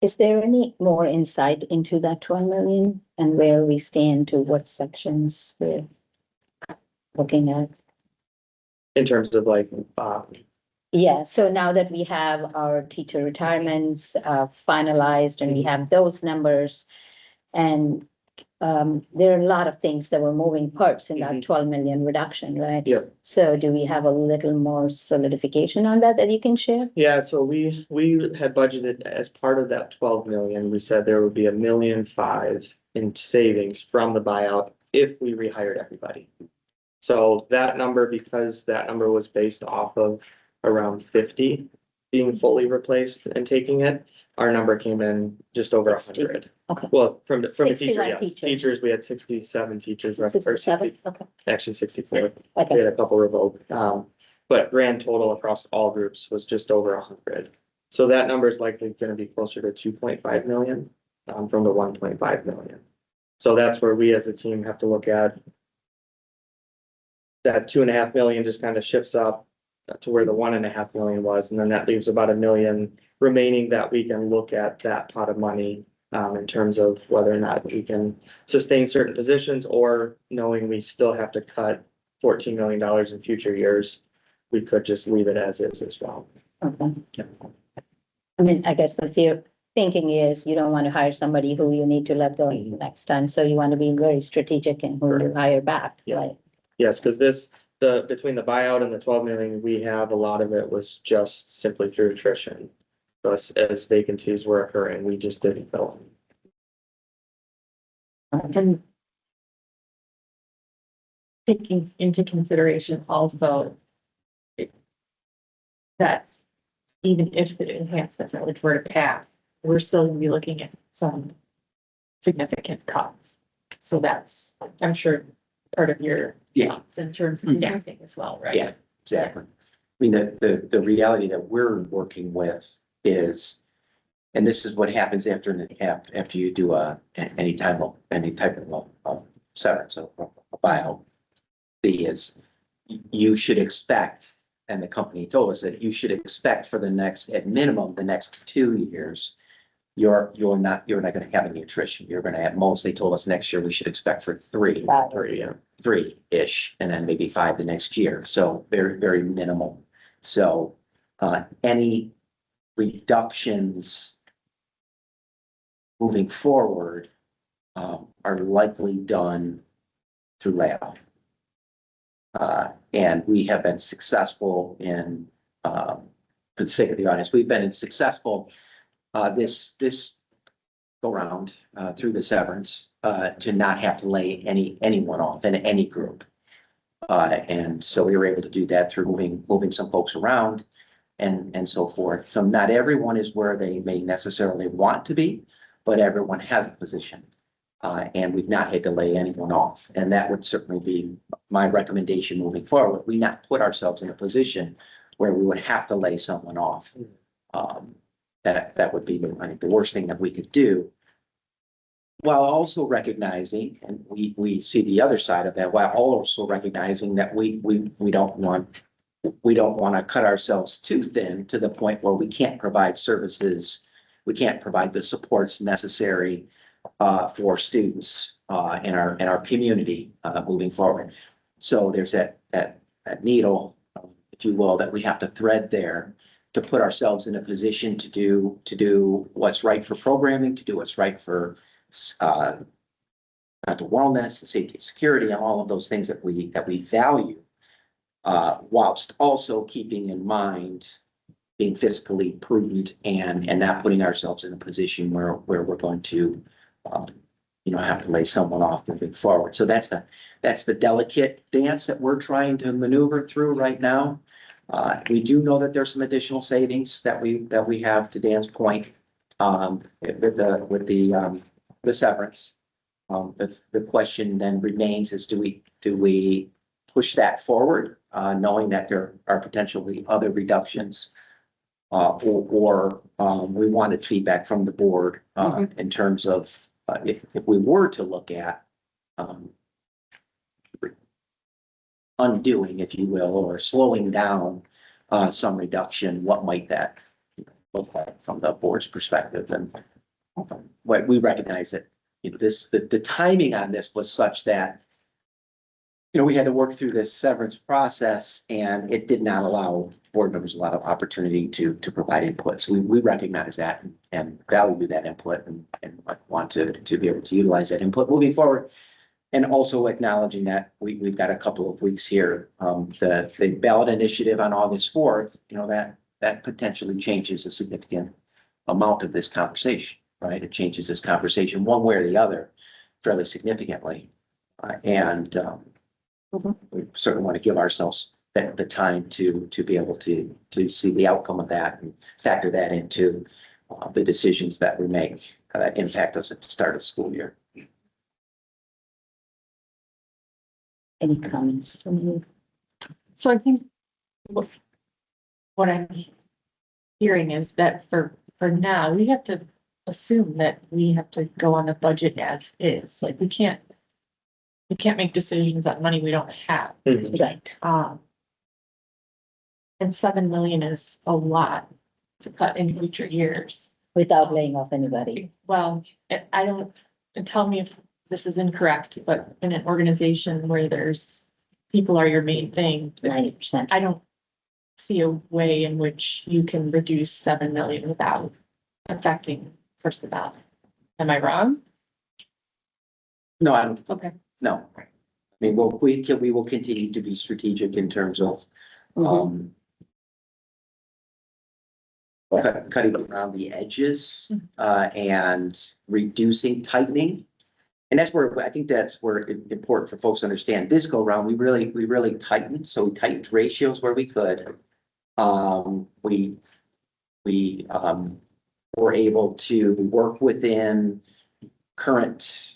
Speaker 1: Is there any more insight into that 12 million and where we stand to what sections we're looking at?
Speaker 8: In terms of like,
Speaker 1: Yeah, so now that we have our teacher retirements finalized and we have those numbers, and there are a lot of things that were moving parts in that 12 million reduction, right?
Speaker 8: Yeah.
Speaker 1: So do we have a little more solidification on that you can share?
Speaker 8: Yeah, so we had budgeted as part of that 12 million, we said there would be $1.5 million in savings from the buyout if we rehired everybody. So that number, because that number was based off of around 50 being fully replaced and taking it, our number came in just over 100. Well, from the teacher,
Speaker 1: 61
Speaker 8: yes.
Speaker 1: teachers.
Speaker 8: Teachers, we had 67 teachers. or
Speaker 1: 67, okay,
Speaker 8: Actually 64. We
Speaker 1: okay,
Speaker 8: had a couple revoked. But grand total across all groups was just over 100. So that number is likely going to be closer to 2.5 million, from the 1.5 million. So that's where we as a team have to look at. That 2.5 million just kind of shifts up to where the 1.5 million was, and then that leaves about $1 million remaining that we can look at that pot of money. In terms of whether or not we can sustain certain positions, or knowing we still have to cut $14 million in future years, we could just leave it as is as well.
Speaker 1: okay. I mean, I guess the thinking is you don't want to hire somebody who you need to let go next time, so you want to be very strategic in who you hire back,
Speaker 8: Yeah.
Speaker 1: right?
Speaker 8: Yes, because between the buyout and the 12 million, we have a lot of it was just simply through attrition. As vacancies were occurring, we just didn't fill them.
Speaker 4: And taking into consideration also that even if the enhancement millage were to pass, we're still gonna be looking at some significant cuts. So that's, I'm sure, part of your
Speaker 2: Yeah.
Speaker 4: thoughts in terms of staffing as well, right?
Speaker 2: Yeah, exactly. I mean, the reality that we're working with is, and this is what happens after you do any type of severance, a buyout, is you should expect, and the company told us that you should expect for the next, at minimum, the next 2 years, you're not gonna have any attrition. You're gonna have, most, they told us next year we should expect for three.
Speaker 1: Wow.
Speaker 2: Three-ish, and then maybe 5 the next year. So very, very minimal. So any reductions moving forward are likely done through layoff. And we have been successful in, for the sake of the audience, we've been successful this go around through the severance to not have to lay anyone off in any group. And so we were able to do that through moving some folks around and so forth. So not everyone is where they may necessarily want to be, but everyone has a position. And we've not had to lay anyone off. And that would certainly be my recommendation moving forward. We not put ourselves in a position where we would have to lay someone off. That would be, I think, the worst thing that we could do. While also recognizing, and we see the other side of that, while also recognizing that we don't want to cut ourselves too thin to the point where we can't provide services, we can't provide the supports necessary for students in our community moving forward. So there's that needle, if you will, that we have to thread there to put ourselves in a position to do what's right for programming, to do what's right for mental wellness, safety, and security, and all of those things that we value, whilst also keeping in mind being fiscally prudent and not putting ourselves in a position where we're going to have to lay someone off moving forward. So that's the delicate dance that we're trying to maneuver through right now. We do know that there's some additional savings that we have, to Dan's point, with the severance. The question then remains is, do we push that forward, knowing that there are potentially other reductions, or we wanted feedback from the board in terms of if we were to look at undoing, if you will, or slowing down some reduction, what might that look like from the board's perspective? And what we recognize that the timing on this was such that we had to work through this severance process, and it did not allow board members a lot of opportunity to provide input. So we recognize that and value that input and want to be able to utilize that input moving forward. And also acknowledging that we've got a couple of weeks here. The ballot initiative on August 4th, that potentially changes a significant amount of this conversation, right? It changes this conversation one way or the other fairly significantly. We certainly want to give ourselves the time to be able to see the outcome of that and factor that into the decisions that we make impact us at the start of the school year.
Speaker 1: Any comments from you?
Speaker 4: So I think what I'm hearing is that for now, we have to assume that we have to go on the budget as is. Like, we can't make decisions on money we don't have.
Speaker 1: Right.
Speaker 4: And 7 million is a lot to cut in future years.
Speaker 1: Without laying off anybody.
Speaker 4: Well, I don't, and tell me if this is incorrect, but in an organization where there's people are your main thing,
Speaker 1: 90%.
Speaker 4: I don't see a way in which you can reduce 7 million without affecting personnel. Am I wrong?
Speaker 2: No, I don't,
Speaker 4: Okay.
Speaker 2: no. I mean, we will continue to be strategic in terms of, cutting around the edges, and reducing, tightening. And that's where, I think that's where it's important for folks to understand. This go around, we really tightened. So we tightened ratios where we could. We were able to work within current,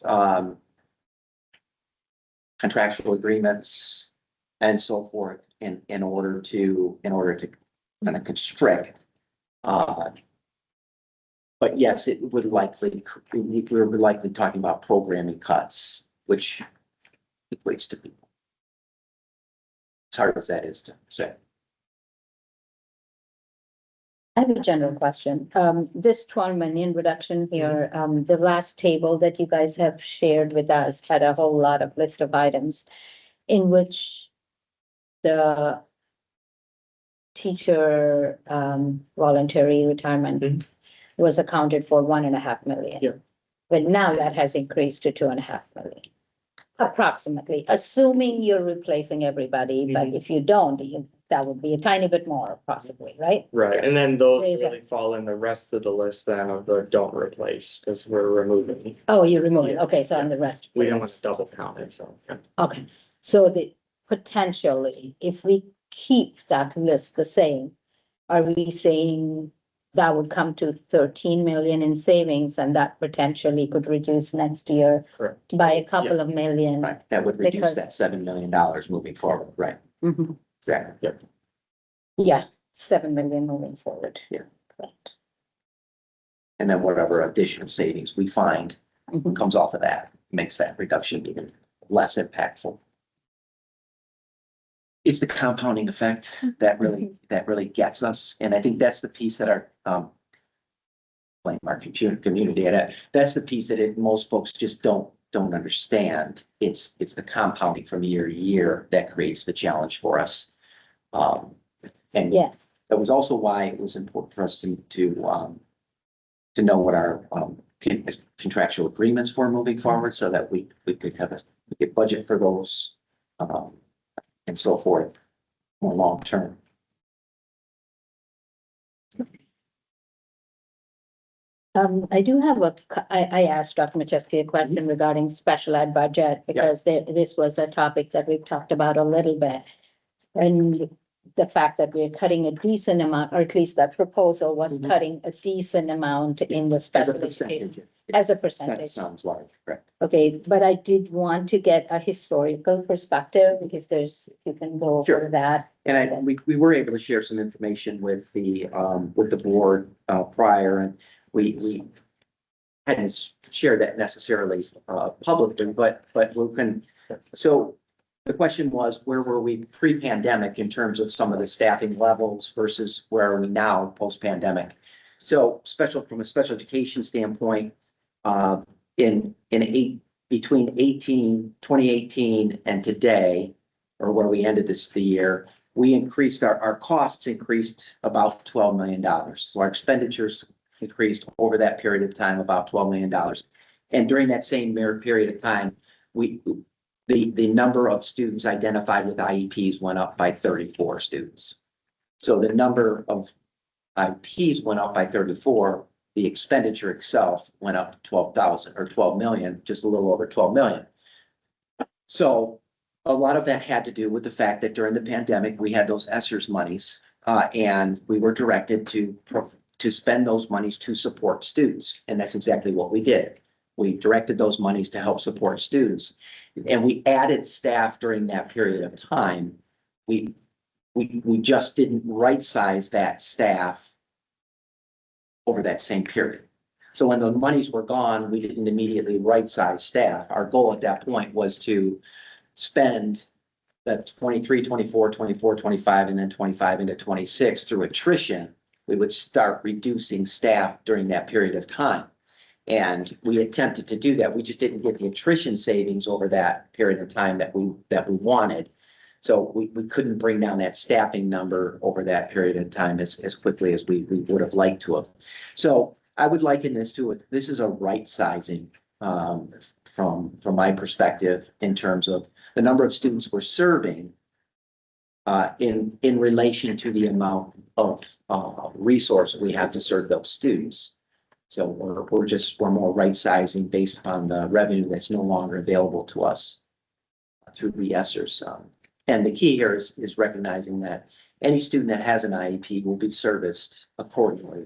Speaker 2: contractual agreements and so forth in order to kind of constrict. But yes, it would likely, we're likely talking about programming cuts, which equates to people. As hard as that is to say.
Speaker 1: I have a general question. This 12 million reduction here, the last table that you guys have shared with us had a whole lot of list of items in which the teacher voluntary retirement was accounted for 1.5 million.
Speaker 8: Yeah.
Speaker 1: But now that has increased to 2.5 million. Approximately, assuming you're replacing everybody, but if you don't, that would be a tiny bit more possibly, right?
Speaker 8: Right, and then those
Speaker 1: There's a-
Speaker 8: really fall in the rest of the list then of the don't replace, because we're removing.
Speaker 1: Oh, you remove it.
Speaker 8: Yeah.
Speaker 1: Okay, so on the rest.
Speaker 8: We don't want to double count it, so. Yeah.
Speaker 1: Okay, so the potentially, if we keep that list the same, are we saying that would come to 13 million in savings and that potentially could reduce next year
Speaker 8: Correct.
Speaker 1: by a couple of million?
Speaker 2: Right, that would reduce
Speaker 1: Because-
Speaker 2: that $7 million moving forward, right?
Speaker 1: Mhm.
Speaker 2: Exactly.
Speaker 1: Yeah, 7 million moving forward.
Speaker 2: Yeah.
Speaker 1: Correct.
Speaker 2: And then whatever additional savings we find
Speaker 1: Mhm.
Speaker 2: comes off of that, makes that reduction even less impactful. It's the compounding effect that really gets us. And I think that's the piece that blame our community at. That's the piece that most folks just don't understand. It's the compounding from year to year that creates the challenge for us. And
Speaker 1: Yeah.
Speaker 2: that was also why it was important for us to know what our contractual agreements were moving forward, so that we could budget for those and so forth more long term.
Speaker 1: I do have I asked Dr. Macheski a question regarding special ed budget because this was a topic that we've talked about a little bit. And the fact that we're cutting a decent amount, or at least that proposal was cutting a decent amount in the
Speaker 2: As a
Speaker 1: special
Speaker 2: percentage.
Speaker 1: education. As a
Speaker 2: That
Speaker 1: percentage.
Speaker 2: sounds large, correct?
Speaker 1: Okay, but I did want to get a historical perspective, if you can go over
Speaker 2: Sure.
Speaker 1: that.
Speaker 2: And we were able to share some information with the board prior, and we hadn't shared that necessarily publicly, but we can. So the question was, where were we pre-pandemic in terms of some of the staffing levels versus where are we now post-pandemic? So from a special education standpoint, between 2018 and today, or where we ended the year, we increased our costs increased about $12 million. So our expenditures increased over that period of time about $12 million. And during that same period of time, the number of students identified with IEPs went up by 34 students. So the number of IEPs went up by 34. The expenditure itself went up 12,000 or 12 million, just a little over 12 million. So a lot of that had to do with the fact that during the pandemic, we had those ESSERS monies, and we were directed to to spend those monies to support students. And that's exactly what we did. We directed those monies to help support students. And we added staff during that period of time. We just didn't right size that staff over that same period. So when the monies were gone, we didn't immediately right size staff. Our goal at that point was to spend the 23, 24, 24, 25, and then 25 into 26 through attrition. We would start reducing staff during that period of time. And we attempted to do that. We just didn't get the attrition savings over that period of time that we wanted. So we couldn't bring down that staffing number over that period of time as quickly as we would have liked to have. So I would liken this to this is a right sizing from my perspective in terms of the number of students we're serving in relation to the amount of resource we have to serve those students. So we're more right sizing based upon the revenue that's no longer available to us through the ESSERs. And the key here is recognizing that any student that has an IEP will be serviced accordingly,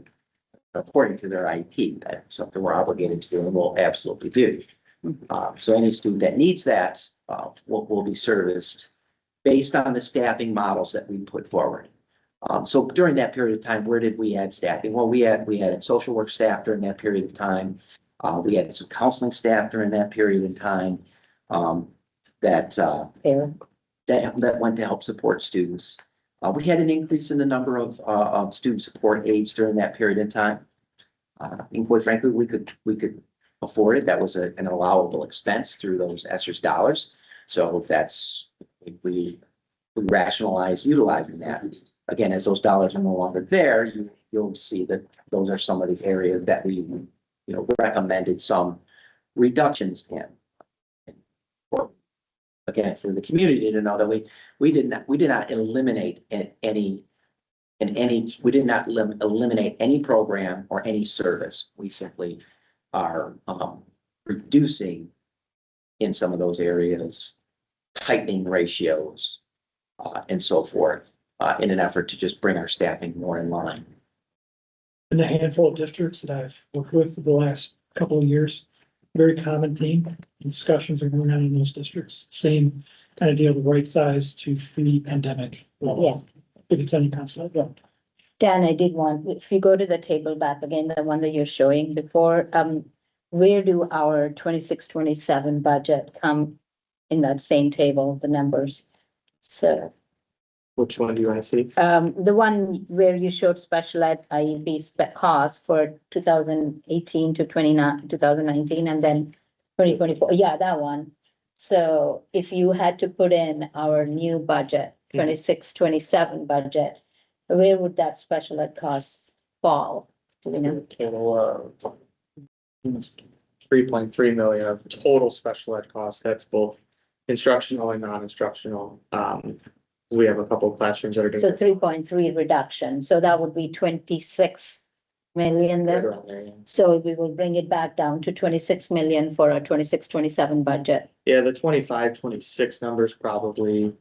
Speaker 2: according to their IEP. That's something we're obligated to do and will absolutely do. So any student that needs that will be serviced based on the staffing models that we put forward. So during that period of time, where did we add staffing? Well, we had social work staff during that period of time. We had some counseling staff during that period of time that went to help support students. We had an increase in the number of student support aides during that period of time. And quite frankly, we could afford it. That was an allowable expense through those ESSERS dollars. So we rationalize utilizing that. Again, as those dollars are no longer there, you'll see that those are some of the areas that we recommended some reductions in. Again, for the community to know that we did not eliminate eliminate any program or any service. We simply are reducing in some of those areas, tightening ratios and so forth in an effort to just bring our staffing more in line.
Speaker 9: In the handful of districts that I've worked with for the last couple of years, very common theme, discussions are going on in those districts, same kind of deal, the right size to pre-pandemic.
Speaker 1: Yeah.
Speaker 9: If it's any concept, yeah.
Speaker 1: Dan, I did want, if you go to the table back again, the one that you're showing before, where do our 26-27 budget come in that same table, the numbers? So,
Speaker 8: Which one do you want to see?
Speaker 1: the one where you showed special ed IEP cost for 2018 to 2019 and then 2024. Yeah, that one. So if you had to put in our new budget, 26-27 budget, where would that special ed cost fall? Do we know?
Speaker 8: Total 3.3 million of total special ed costs. That's both instructional and non-instructional. We have a couple of classrooms that are
Speaker 1: So
Speaker 8: doing
Speaker 1: 3.3 reduction. So that would be 26 million
Speaker 8: right
Speaker 1: then.
Speaker 8: around there.
Speaker 1: So we will bring it back down to 26 million for our 26-27 budget.
Speaker 8: Yeah, the 25-26 numbers probably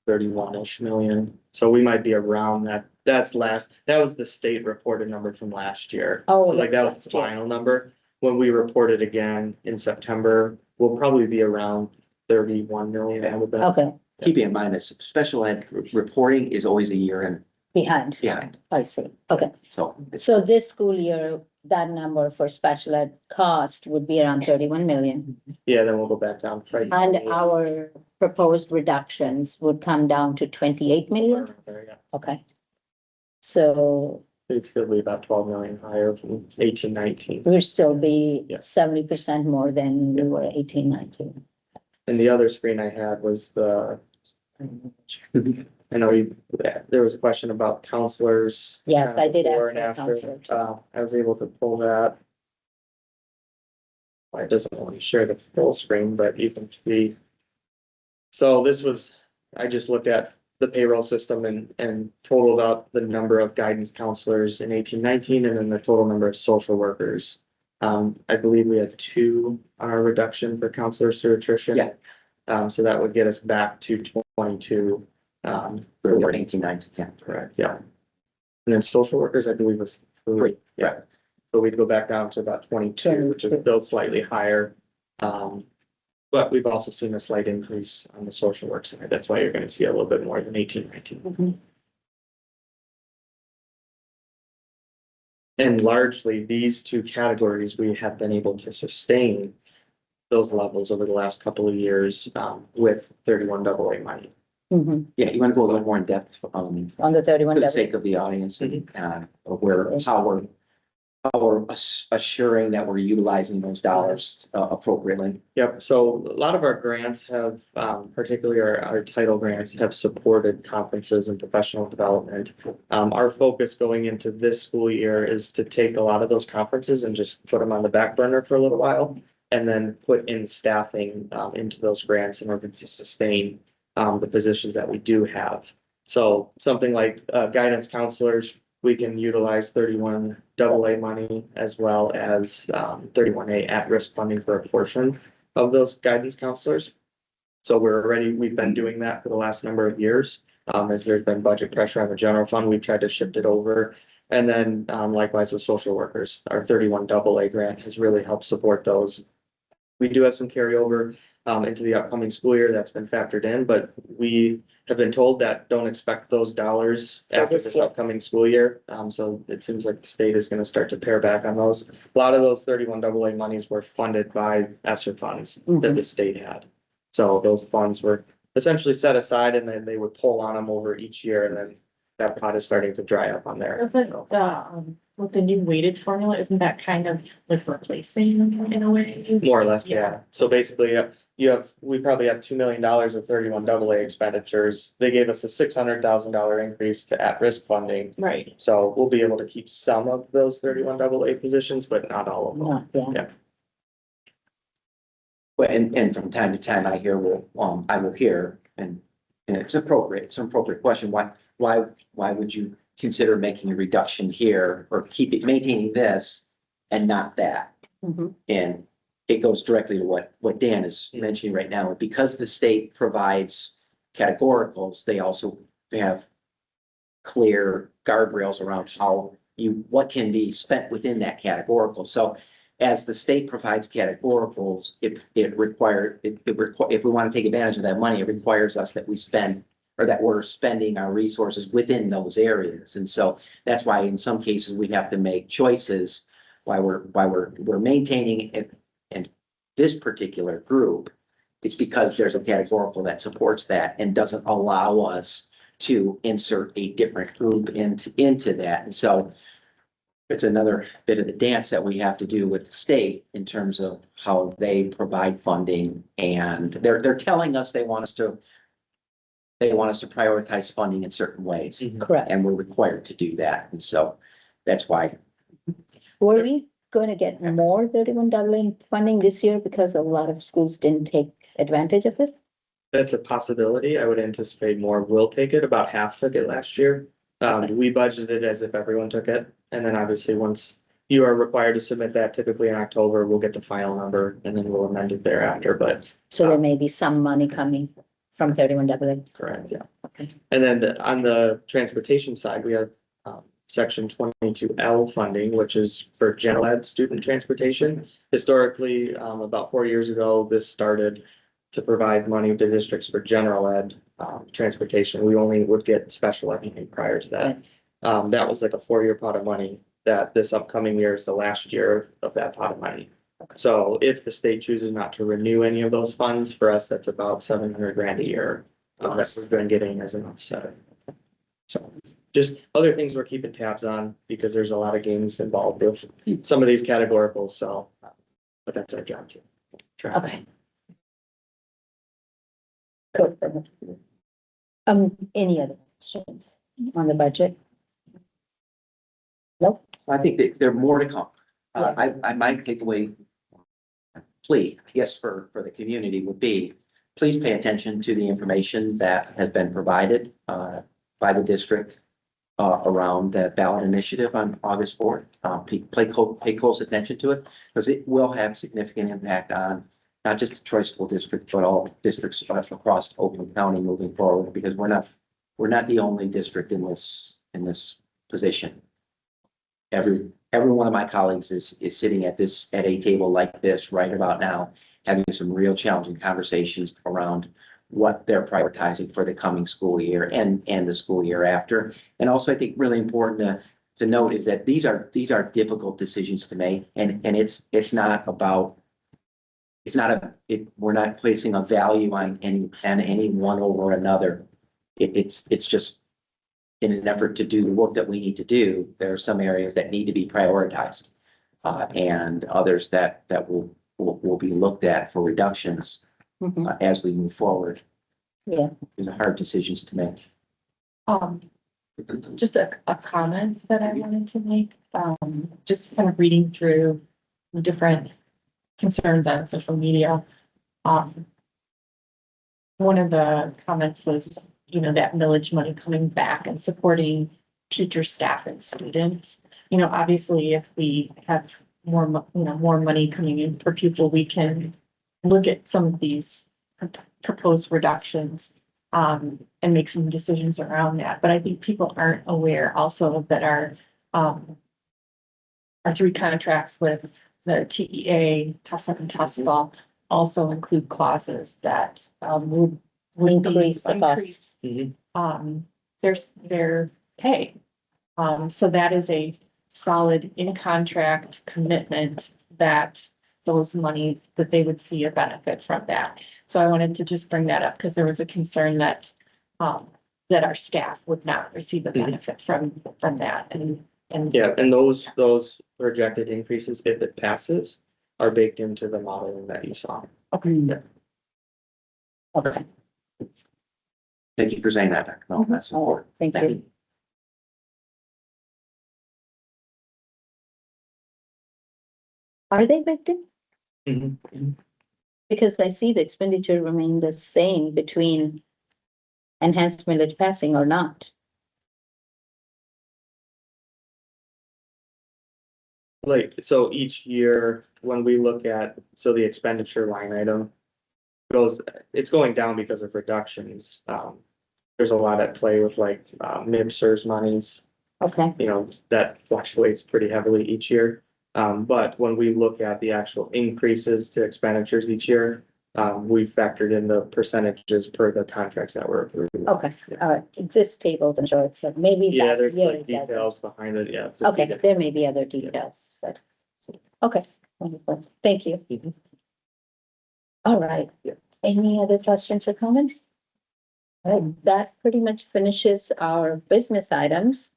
Speaker 8: 31-ish million. So we might be around that. That was the state reported number from last year.
Speaker 1: Oh,
Speaker 8: So like that was
Speaker 1: last
Speaker 8: the
Speaker 1: year.
Speaker 8: final number. When we report it again in September, we'll probably be around 31 million. I would bet.
Speaker 1: Okay,
Speaker 2: Keeping in mind that special ed reporting is always a year
Speaker 1: behind.
Speaker 2: behind.
Speaker 1: I see. Okay.
Speaker 2: So
Speaker 1: So this school year, that number for special ed cost would be around 31 million.
Speaker 8: Yeah, then we'll go back down. Right.
Speaker 1: And our proposed reductions would come down to 28 million.
Speaker 8: Yeah.
Speaker 1: Okay. So
Speaker 8: It's gonna be about 12 million higher from 18-19.
Speaker 1: we'll still be
Speaker 8: Yeah.
Speaker 1: 70% more than we were 18-19.
Speaker 8: And the other screen I had was I know there was a question about counselors.
Speaker 1: Yes, I did
Speaker 8: before
Speaker 1: ask
Speaker 8: and
Speaker 1: for
Speaker 8: after.
Speaker 1: counselor too.
Speaker 8: I was able to pull that. It doesn't want to share the full screen, but you can see. So I just looked at the payroll system and totaled out the number of guidance counselors in 18-19 and then the total number of social workers. I believe we had 2 on our reduction for counselors through attrition.
Speaker 2: Yeah.
Speaker 8: So that would get us back to 22.
Speaker 2: we're 18-19, yeah.
Speaker 8: Correct, yeah. And then social workers, I believe was
Speaker 2: Three,
Speaker 8: Yeah. So we'd go back down to about 22, which is still slightly higher. But we've also seen a slight increase on the social work side. That's why you're going to see a little bit more than 18, 19. And largely, these two categories, we have been able to sustain those levels over the last couple of years with 31 AA money.
Speaker 1: Mhm.
Speaker 2: Yeah, you want to go a little more in depth,
Speaker 1: On the 31
Speaker 2: for the
Speaker 1: level.
Speaker 2: sake of the audience and, how we're assuring that we're utilizing those dollars appropriately.
Speaker 8: Yep, so a lot of our grants have, particularly our title grants, have supported conferences and professional development. Our focus going into this school year is to take a lot of those conferences and just put them on the back burner for a little while. And then put in staffing into those grants in order to sustain the positions that we do have. So something like guidance counselors, we can utilize 31 AA money as well as 31A at-risk funding for a portion of those guidance counselors. So we've been doing that for the last number of years. As there's been budget pressure on the general fund, we've tried to shift it over. And then likewise with social workers, our 31 AA grant has really helped support those. We do have some carryover into the upcoming school year that's been factored in, but we have been told that don't expect those dollars after this upcoming school year. So it seems like the state is going to start to pare back on those. A lot of those 31 AA monies were funded by ESSER funds that the state had. So those funds were essentially set aside and then they would pull on them over each year, and then that pot is starting to dry up on there.
Speaker 4: Doesn't, with the new weighted formula, isn't that kind of like replacing in a way?
Speaker 8: More or less, yeah. So basically, we probably have $2 million of 31 AA expenditures. They gave us a $600,000 increase to at-risk funding.
Speaker 4: Right.
Speaker 8: So we'll be able to keep some of those 31 AA positions, but not all of them.
Speaker 1: Yeah.
Speaker 2: Well, and from time to time I will hear, and it's an appropriate question. Why would you consider making a reduction here or maintaining this and not that?
Speaker 1: Mhm.
Speaker 2: And it goes directly to what Dan is mentioning right now. Because the state provides categoricals, they also have clear guardrails around what can be spent within that categorical. So as the state provides categoricals, if we want to take advantage of that money, it requires us that we spend, or that we're spending our resources within those areas. And so that's why in some cases we have to make choices why we're maintaining it. And this particular group, it's because there's a categorical that supports that and doesn't allow us to insert a different group into that. And so it's another bit of the dance that we have to do with the state in terms of how they provide funding. And they're telling us they want us to prioritize funding in certain ways.
Speaker 1: Correct.
Speaker 2: And we're required to do that. And so that's why.
Speaker 1: Were we going to get more 31 AA funding this year because a lot of schools didn't take advantage of it?
Speaker 8: That's a possibility. I would anticipate more will take it. About half took it last year. We budgeted as if everyone took it. And then obviously once you are required to submit that typically in October, we'll get the final number and then we'll amend it thereafter. But
Speaker 1: So there may be some money coming from 31 AA.
Speaker 8: correct, yeah.
Speaker 1: Okay.
Speaker 8: And then on the transportation side, we have section 22L funding, which is for general ed student transportation. Historically, about 4 years ago, this started to provide money to districts for general ed transportation. We only would get special ed money prior to that. That was like a 4-year pot of money that this upcoming year is the last year of that pot of money. So if the state chooses not to renew any of those funds, for us, that's about 700 grand a year that we've been getting as an offset. So just other things we're keeping tabs on because there's a lot of games involved with some of these categoricals. So, but that's our job too.
Speaker 1: Okay. Good. Any other questions on the budget? Nope.
Speaker 2: So I think that there are more to come. I might take away plea, yes, for the community would be, please pay attention to the information that has been provided by the district around the ballot initiative on August 4th. Pay close attention to it because it will have significant impact on not just the Troy School District, but all districts across Oakland County moving forward, because we're not the only district in this position. every one of my colleagues is sitting at a table like this right about now, having some real challenging conversations around what they're prioritizing for the coming school year and the school year after. And also, I think really important to note is that these are difficult decisions to make, and it's not about, we're not placing a value on any one over another. It's just in an effort to do the work that we need to do. There are some areas that need to be prioritized, and others that will be looked at for reductions as we move forward.
Speaker 1: Yeah.
Speaker 2: These are hard decisions to make.
Speaker 4: Just a comment that I wanted to make, just kind of reading through the different concerns on social media. One of the comments was, that millage money coming back and supporting teacher, staff, and students. Obviously, if we have more money coming in per pupil, we can look at some of these proposed reductions and make some decisions around that. But I think people aren't aware also that our 3 contracts with the TEA, TUSSIP, and TUSSBA also include clauses that would
Speaker 1: Increase the cost.
Speaker 4: Their pay. So that is a solid in-contract commitment that those monies, that they would see a benefit from that. So I wanted to just bring that up because there was a concern that our staff would not receive a benefit from that. And
Speaker 8: Yeah, and those projected increases, if it passes, are baked into the modeling that you saw.
Speaker 1: Okay.
Speaker 2: Thank you for saying that, Dr. Mel. That's important.
Speaker 1: Thank you. Are they victim? Because I see the expenditure remain the same between enhanced millage passing or not.
Speaker 8: So each year, when we look at, the expenditure line item it's going down because of reductions. There's a lot at play with MIBSERS monies,
Speaker 1: Okay,
Speaker 8: that fluctuates pretty heavily each year. But when we look at the actual increases to expenditures each year, we've factored in the percentages per the contracts that were approved.
Speaker 1: okay, all right. This table can show it, so maybe
Speaker 8: Yeah,
Speaker 1: that
Speaker 8: there's
Speaker 1: really doesn't.
Speaker 8: details behind it, yeah.
Speaker 1: Okay, there may be other details, but, okay, wonderful. Thank you. All right. Any other questions or comments? All right, that pretty much finishes our business items.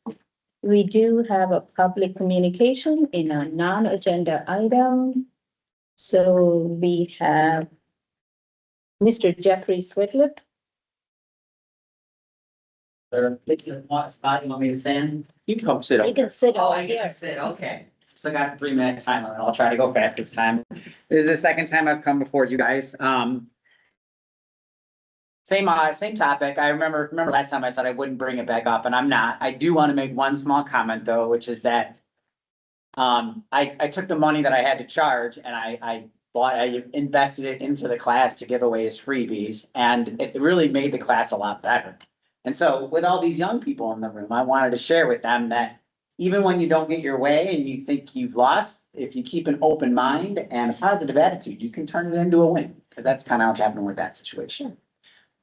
Speaker 1: We do have a public communication in a non-agenda item. So we have Mr. Jeffrey Switlip.
Speaker 10: What spot you want me to stand?
Speaker 2: You can come sit
Speaker 1: You
Speaker 2: up.
Speaker 1: can sit
Speaker 10: Oh,
Speaker 1: over
Speaker 10: I
Speaker 1: here.
Speaker 10: can sit, okay. So I got a 3-minute time limit. I'll try to go fast this time. This is the second time I've come before you guys. Same topic. I remember last time I said I wouldn't bring it back up, and I'm not. I do want to make one small comment though, which is that I took the money that I had to charge and I invested it into the class to give away as freebies, and it really made the class a lot better. And so with all these young people in the room, I wanted to share with them that even when you don't get your way and you think you've lost, if you keep an open mind and a positive attitude, you can turn it into a win, because that's kind of what happened with that situation.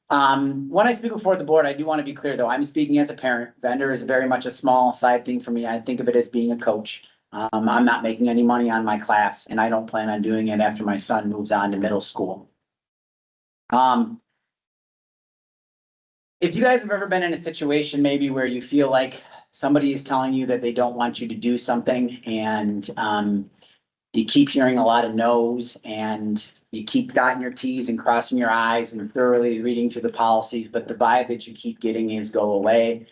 Speaker 10: When I speak before the board, I do want to be clear though, I'm speaking as a parent. Vendor is very much a small side thing for me. I think of it as being a coach. I'm not making any money on my class, and I don't plan on doing it after my son moves on to middle school. If you guys have ever been in a situation maybe where you feel like somebody is telling you that they don't want you to do something, and you keep hearing a lot of no's, and you keep dotting your T's and crossing your I's and thoroughly reading through the policies, but the vibe that you keep getting is go away.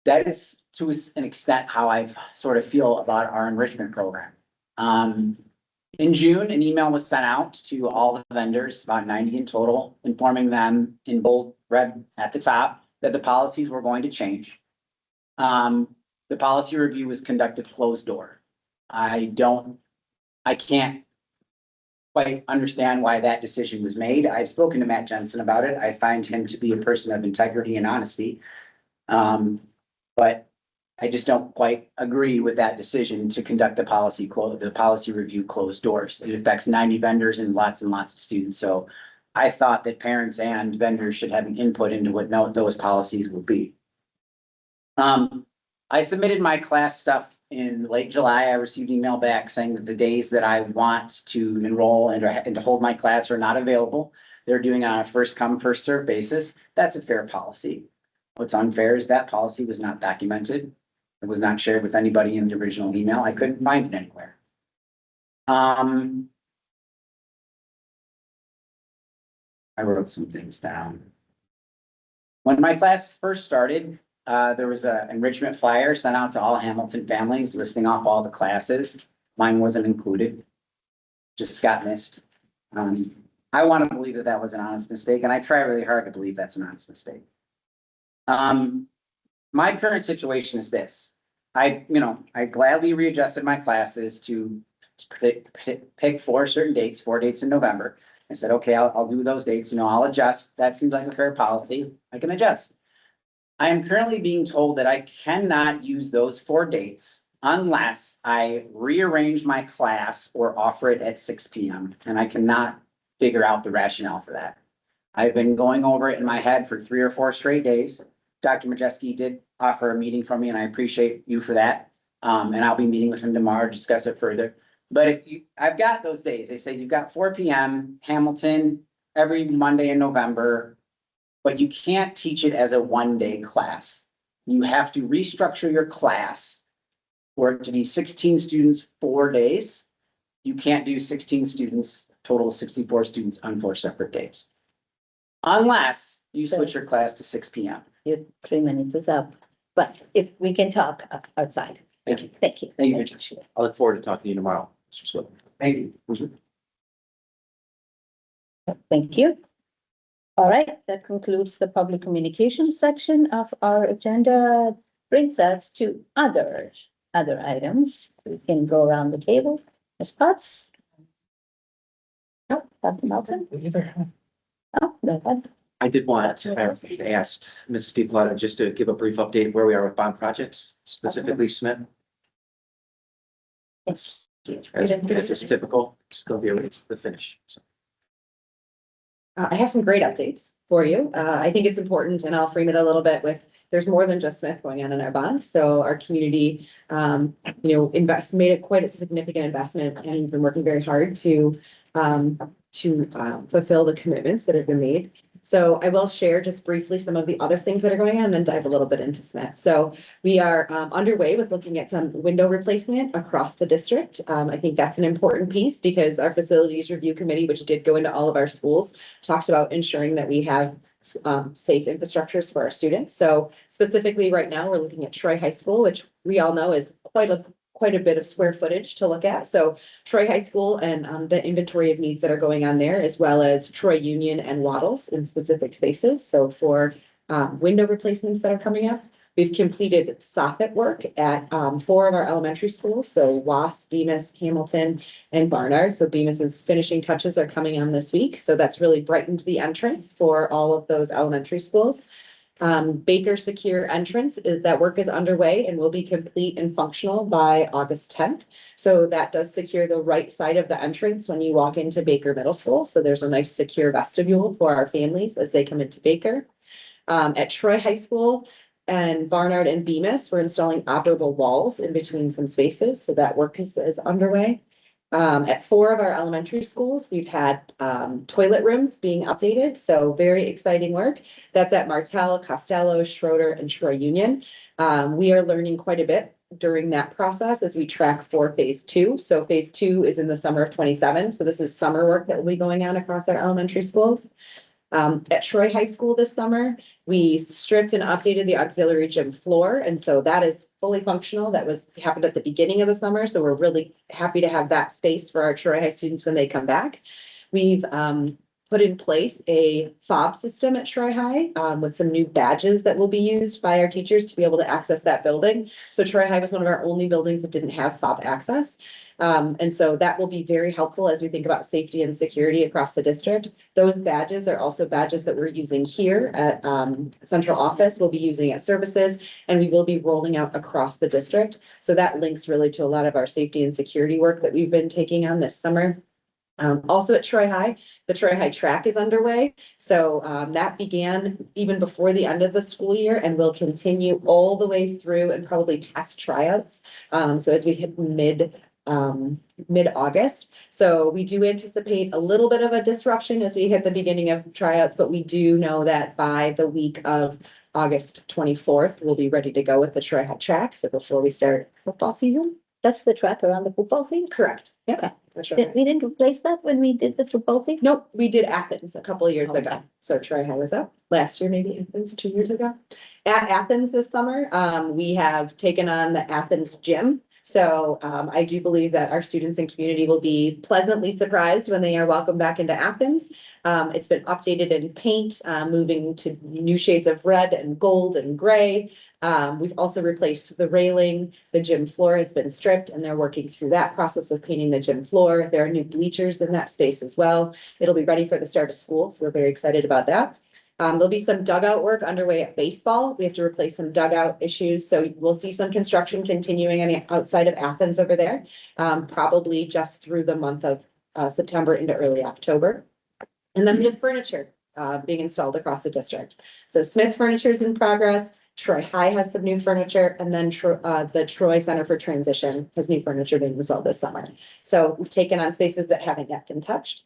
Speaker 10: That is to an extent how I sort of feel about our enrichment program. In June, an email was sent out to all the vendors, about 90 in total, informing them in bold red at the top that the policies were going to change. The policy review was conducted closed door. I can't quite understand why that decision was made. I've spoken to Matt Jensen about it. I find him to be a person of integrity and honesty. But I just don't quite agree with that decision to conduct the policy review closed doors. It affects 90 vendors and lots of students. So I thought that parents and vendors should have an input into what those policies will be. I submitted my class stuff in late July. I received email back saying that the days that I want to enroll and to hold my class are not available. They're doing it on a first come, first served basis. That's a fair policy. What's unfair is that policy was not documented. It was not shared with anybody in the original email. I couldn't find it anywhere. I wrote some things down. When my class first started, there was an enrichment flyer sent out to all Hamilton families listing off all the classes. Mine wasn't included. Just got missed. I want to believe that that was an honest mistake, and I try really hard to believe that's an honest mistake. My current situation is this. I gladly readjusted my classes to pick 4 dates in November. I said, okay, I'll do those dates, I'll adjust. That seems like a fair policy. I can adjust. I am currently being told that I cannot use those 4 dates unless I rearrange my class or offer it at 6 p.m. And I cannot figure out the rationale for that. I've been going over it in my head for 3 or 4 straight days. Dr. Majeski did offer a meeting for me, and I appreciate you for that. And I'll be meeting with him tomorrow to discuss it further. But I've got those days. They say you've got 4 p.m. Hamilton every Monday in November, but you can't teach it as a 1-day class. You have to restructure your class for it to be 16 students, 4 days. You can't do 16 students, total of 64 students on 4 separate days. Unless you switch your class to 6 p.m.
Speaker 1: Your 3 minutes is up, but if we can talk outside.
Speaker 2: Thank you.
Speaker 1: Thank you.
Speaker 2: Thank you, Richard. I look forward to talking to you tomorrow, Mr. Swift.
Speaker 10: Thank you.
Speaker 1: Thank you. All right, that concludes the public communication section of our agenda. Brings us to other items. We can go around the table. Ms. Potts? No, Dr. Melton? Oh, no, ahead.
Speaker 2: I did want to ask Mrs. DePlato just to give a brief update where we are with bond projects, specifically Smith.
Speaker 1: Yes.
Speaker 2: As is typical, still the finish. So.
Speaker 11: I have some great updates for you. I think it's important, and I'll frame it a little bit with, there's more than just Smith going on in our bond. So our community, made quite a significant investment, and we've been working very hard to fulfill the commitments that have been made. So I will share just briefly some of the other things that are going on and then dive a little bit into Smith. So we are underway with looking at some window replacement across the district. I think that's an important piece because our facilities review committee, which did go into all of our schools, talked about ensuring that we have safe infrastructures for our students. So specifically right now, we're looking at Troy High School, which we all know is quite a bit of square footage to look at. So Troy High School and the inventory of needs that are going on there, as well as Troy Union and Waddles in specific spaces. So for window replacements that are coming up, we've completed soffit work at 4 of our elementary schools. So Wasp, Bemis, Hamilton, and Barnard. So Bemis's finishing touches are coming on this week. So that's really brightened the entrance for all of those elementary schools. Baker Secure entrance that work is underway and will be complete and functional by August 10th. So that does secure the right side of the entrance when you walk into Baker Middle School. So there's a nice secure vestibule for our families as they come into Baker. At Troy High School and Barnard and Bemis, we're installing operable walls in between some spaces. So that work is underway. At 4 of our elementary schools, we've had toilet rooms being updated. So very exciting work. That's at Martell, Costello, Schroeder, and Troy Union. We are learning quite a bit during that process as we track for phase 2. So phase 2 is in the summer of 27. So this is summer work that will be going on across our elementary schools. At Troy High School this summer, we stripped and updated the auxiliary gym floor. And so that is fully functional. That happened at the beginning of the summer. So we're really happy to have that space for our Troy High students when they come back. We've put in place a fob system at Troy High, with some new badges that will be used by our teachers to be able to access that building. So Troy High was one of our only buildings that didn't have fob access. And so that will be very helpful as we think about safety and security across the district. Those badges are also badges that we're using here at central office. We'll be using at services, and we will be rolling out across the district. So that links really to a lot of our safety and security work that we've been taking on this summer. Also at Troy High, the Troy High track is underway. So that began even before the end of the school year and will continue all the way through and probably past tryouts. So as we hit mid-August. So we do anticipate a little bit of a disruption as we hit the beginning of tryouts, but we do know that by the week of August 24th, we'll be ready to go with the Troy High track. So before we start football season.
Speaker 1: That's the track around the football field?
Speaker 11: Correct. Yep.
Speaker 1: Okay.
Speaker 11: That's right.
Speaker 1: We didn't replace that when we did the football field?
Speaker 11: Nope, we did Athens a couple of years
Speaker 1: Okay.
Speaker 11: ago. So Troy High was up last year, maybe Athens 2 years ago. At Athens this summer, we have taken on the Athens gym. So I do believe that our students and community will be pleasantly surprised when they are welcomed back into Athens. It's been updated in paint, moving to new shades of red and gold and gray. We've also replaced the railing. The gym floor has been stripped, and they're working through that process of painting the gym floor. There are new bleachers in that space as well. It'll be ready for the start of school, so we're very excited about that. There'll be some dugout work underway at baseball. We have to replace some dugout issues, so we'll see some construction continuing on the outside of Athens over there, probably just through the month of September into early October. And then we have furniture being installed across the district. So Smith Furniture is in progress. Troy High has some new furniture, and then the Troy Center for Transition has new furniture being installed this summer. So we've taken on spaces that haven't yet been touched.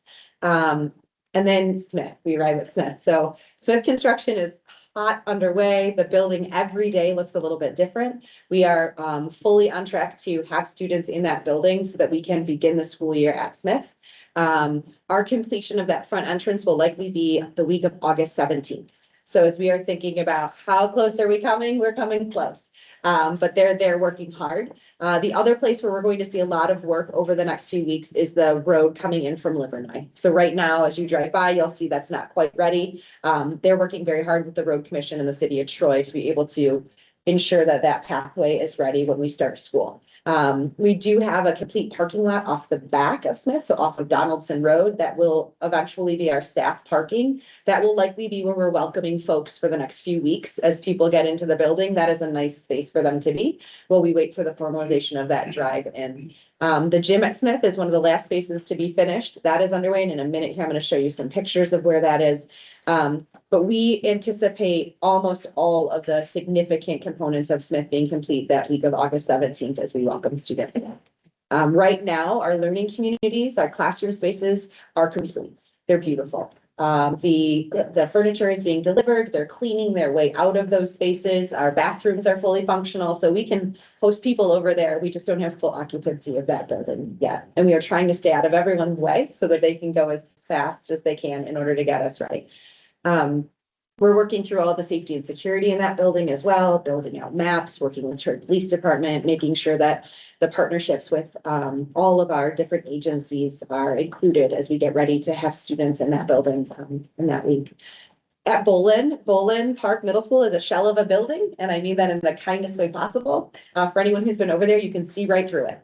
Speaker 11: And then Smith, we arrive at Smith. So Smith construction is hot underway. The building every day looks a little bit different. We are fully on track to have students in that building so that we can begin the school year at Smith. Our completion of that front entrance will likely be the week of August 17th. So as we are thinking about how close are we coming, we're coming close. But they're working hard. The other place where we're going to see a lot of work over the next few weeks is the road coming in from Livernois. So right now, as you drive by, you'll see that's not quite ready. They're working very hard with the Road Commission and the City of Troy to be able to ensure that that pathway is ready when we start school. We do have a complete parking lot off the back of Smith, so off of Donaldson Road, that will eventually be our staff parking. That will likely be where we're welcoming folks for the next few weeks as people get into the building. That is a nice space for them to be while we wait for the formalization of that drive in. The gym at Smith is one of the last spaces to be finished. That is underway, and in a minute here, I'm going to show you some pictures of where that is. But we anticipate almost all of the significant components of Smith being complete that week of August 17th as we welcome students. Right now, our learning communities, our classroom spaces are complete. They're beautiful. The furniture is being delivered. They're cleaning their way out of those spaces. Our bathrooms are fully functional, so we can host people over there. We just don't have full occupancy of that building yet. And we are trying to stay out of everyone's way so that they can go as fast as they can in order to get us ready. We're working through all the safety and security in that building as well, building out maps, working with Troy Police Department, making sure that the partnerships with all of our different agencies are included as we get ready to have students in that building in that week. At Boulan Park Middle School is a shell of a building, and I mean that in the kindest way possible. For anyone who's been over there, you can see right through it.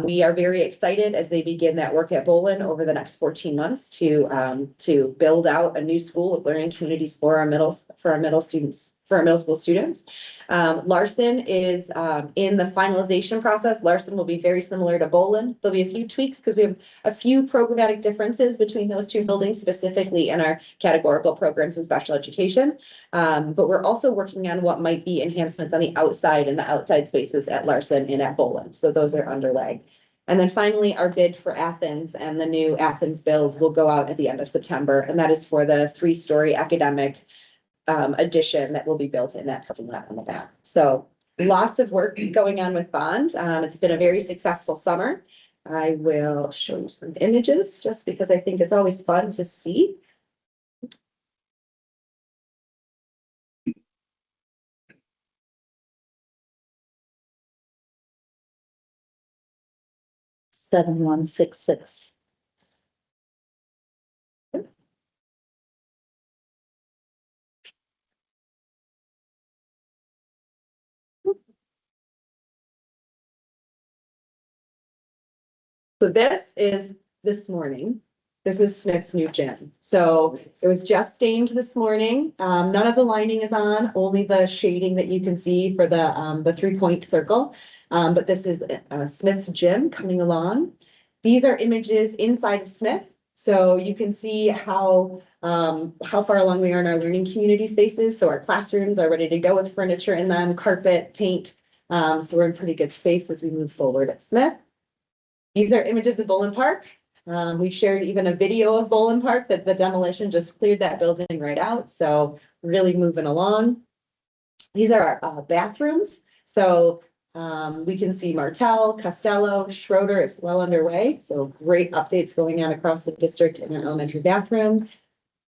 Speaker 11: We are very excited as they begin that work at Boulan over the next 14 months to build out a new school with learning communities for our middle school students. Larson is in the finalization process. Larson will be very similar to Boulan. There'll be a few tweaks because we have a few programmatic differences between those two buildings, specifically in our categorical programs and special education. But we're also working on what might be enhancements on the outside and the outside spaces at Larson and at Boulan. So those are underway. And then finally, our bid for Athens and the new Athens build will go out at the end of September. And that is for the 3-story academic addition that will be built in that parking lot on the back. So lots of work going on with Bond. It's been a very successful summer. I will show you some images just because I think it's always fun to see.
Speaker 1: Seven one six six.
Speaker 11: So this is this morning. This is Smith's new gym. So it was just stained this morning. None of the lining is on, only the shading that you can see for the 3-point circle. But this is Smith's gym coming along. These are images inside of Smith. So you can see how far along we are in our learning community spaces. So our classrooms are ready to go with furniture in them, carpet, paint. So we're in pretty good space as we move forward at Smith. These are images of Boulan Park. We shared even a video of Boulan Park that the demolition just cleared that building right out. So really moving along. These are our bathrooms. So we can see Martel, Costello, Schroeder is well underway. So great updates going on across the district in our elementary bathrooms.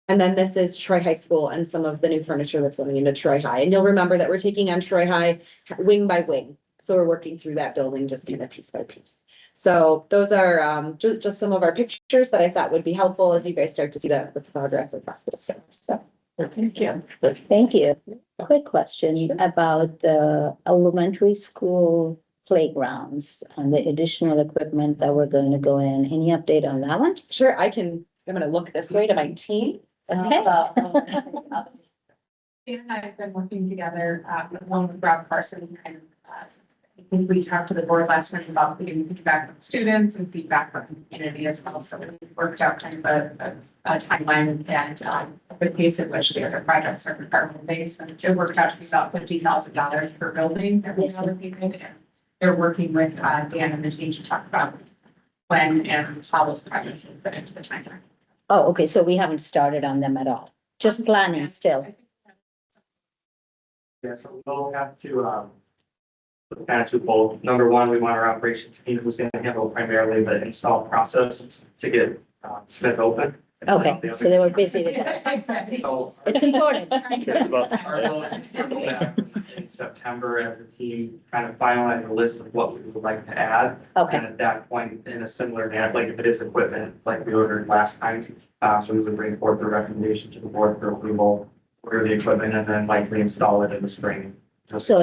Speaker 11: And then this is Troy High School and some of the new furniture that's going into Troy High. And you'll remember that we're taking on Troy High wing by wing. So we're working through that building just kind of piece by piece. So those are just some of our pictures that I thought would be helpful as you guys start to see the progress across the district. So
Speaker 4: Thank you.
Speaker 1: Thank you. Quick question about the elementary school playgrounds and the additional equipment that we're going to go in. Any update on that one?
Speaker 11: sure, I'm gonna look this way to my team.
Speaker 1: Okay.
Speaker 12: Dan and I have been working together, along with Rob Carson, and I think we talked to the board last night about getting feedback from students and feedback from the community as well. So we worked out kind of a timeline and the pace at which the other projects are department based. And it worked out to be about $50,000 per building every other period. And they're working with Dan and the team to talk about when and how those projects will fit into the timeline.
Speaker 1: Oh, okay. So we haven't started on them at all. Just planning still.
Speaker 8: Yeah, so we'll have to, kind of twofold. Number one, we want our operations team who's going to handle primarily the install process to get Smith open.
Speaker 1: Okay, so they were busy with that.
Speaker 8: So
Speaker 1: It's important.
Speaker 8: our goal is to go back in September as a team, kind of finalize a list of what we would like to add.
Speaker 1: Okay,
Speaker 8: And at that point, in a similar manner, like if it is equipment, like we ordered last time, so we would bring forth the recommendation to the board for approval, order the equipment, and then likely install it in the spring.
Speaker 1: so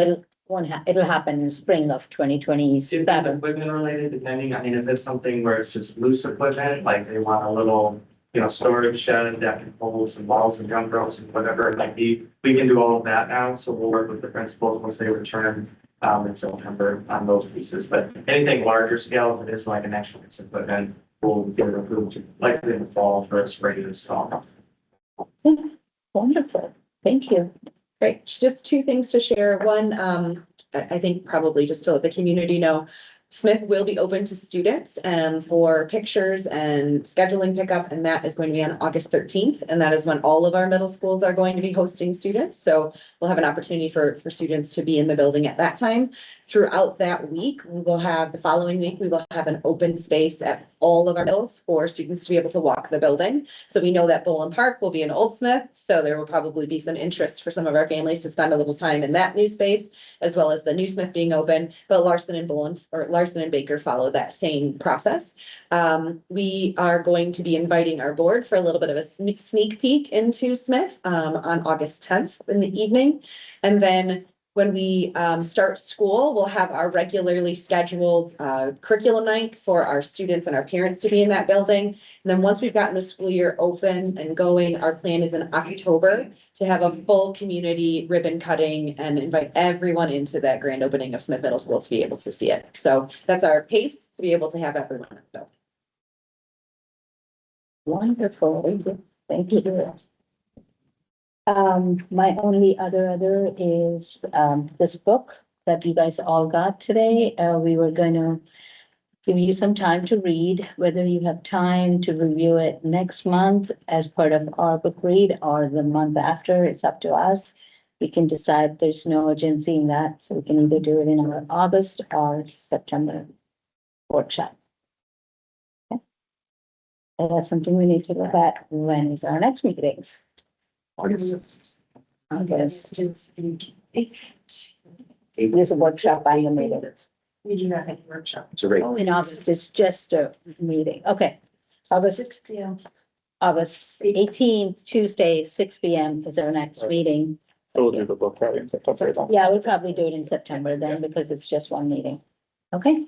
Speaker 1: it'll happen in spring of twenty
Speaker 8: If it's
Speaker 1: twenty-seven.
Speaker 8: equipment related, depending, I mean, if it's something where it's just loose equipment, like they want a little, storage shed that can hold some balls and jump ropes and whatever it might be, we can do all of that now, so we'll work with the principals once they return in September on those pieces, but anything larger scale, if it is like an extra piece of equipment, we'll get it approved likely in the fall for a spring install.
Speaker 1: Wonderful. Thank you.
Speaker 11: Great, just two things to share. One, I think probably just to let the community know, Smith will be open to students for pictures and scheduling pickup, and that is going to be on August 13th. And that is when all of our middle schools are going to be hosting students. So we'll have an opportunity for students to be in the building at that time. Throughout that week, the following week, we will have an open space at all of our middles for students to be able to walk the building. So we know that Boulan Park will be in Old Smith, so there will probably be some interest for some of our families to spend a little time in that new space, as well as the new Smith being open, but Larson and Baker follow that same process. We are going to be inviting our board for a little bit of a sneak peek into Smith on August 10th in the evening. And then when we start school, we'll have our regularly scheduled curriculum night for our students and our parents to be in that building. And then once we've gotten the school year open and going, our plan is in October to have a full community ribbon cutting and invite everyone into that grand opening of Smith Middle School to be able to see it. So that's our pace to be able to have everyone in the building.
Speaker 1: Wonderful. Thank you. My only other is, this book that you guys all got today. We were going to give you some time to read, whether you have time to review it next month as part of our book read or the month after, it's up to us. We can decide, there's no urgency in that, so we can either do it in our August or September workshop. Okay. And that's something we need to look at. When is our next meetings? August. There's a workshop by the meeting.
Speaker 12: We do not have a workshop.
Speaker 2: It's a rate.
Speaker 1: Oh, in August, it's just a meeting. Okay. August
Speaker 12: 6 p.m.
Speaker 1: August 18th, Tuesday, 6 p.m. is our next meeting.
Speaker 3: We'll do the book probably in September.
Speaker 1: Yeah, we'll probably do it in September then because it's just one meeting. Okay,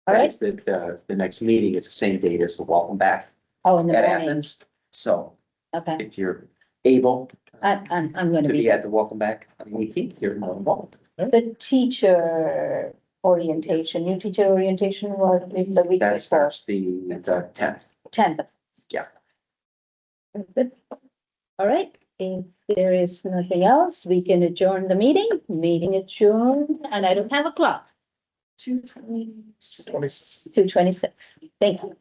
Speaker 1: All right.
Speaker 2: The next meeting is the same date as the welcome back
Speaker 1: Oh, in the
Speaker 2: at
Speaker 1: morning.
Speaker 2: Athens. So
Speaker 1: Okay,
Speaker 2: if you're able
Speaker 1: I'm gonna
Speaker 2: to
Speaker 1: be,
Speaker 2: be at the welcome back on the 18th, you're more than welcome.
Speaker 1: the teacher orientation, new teacher orientation was the week
Speaker 2: That
Speaker 1: before,
Speaker 2: starts the 10th.
Speaker 1: 10th.
Speaker 2: Yeah.
Speaker 1: Good. All right, if there is nothing else, we can adjourn the meeting adjourned, and I don't have a clock. 2:26. Thank you.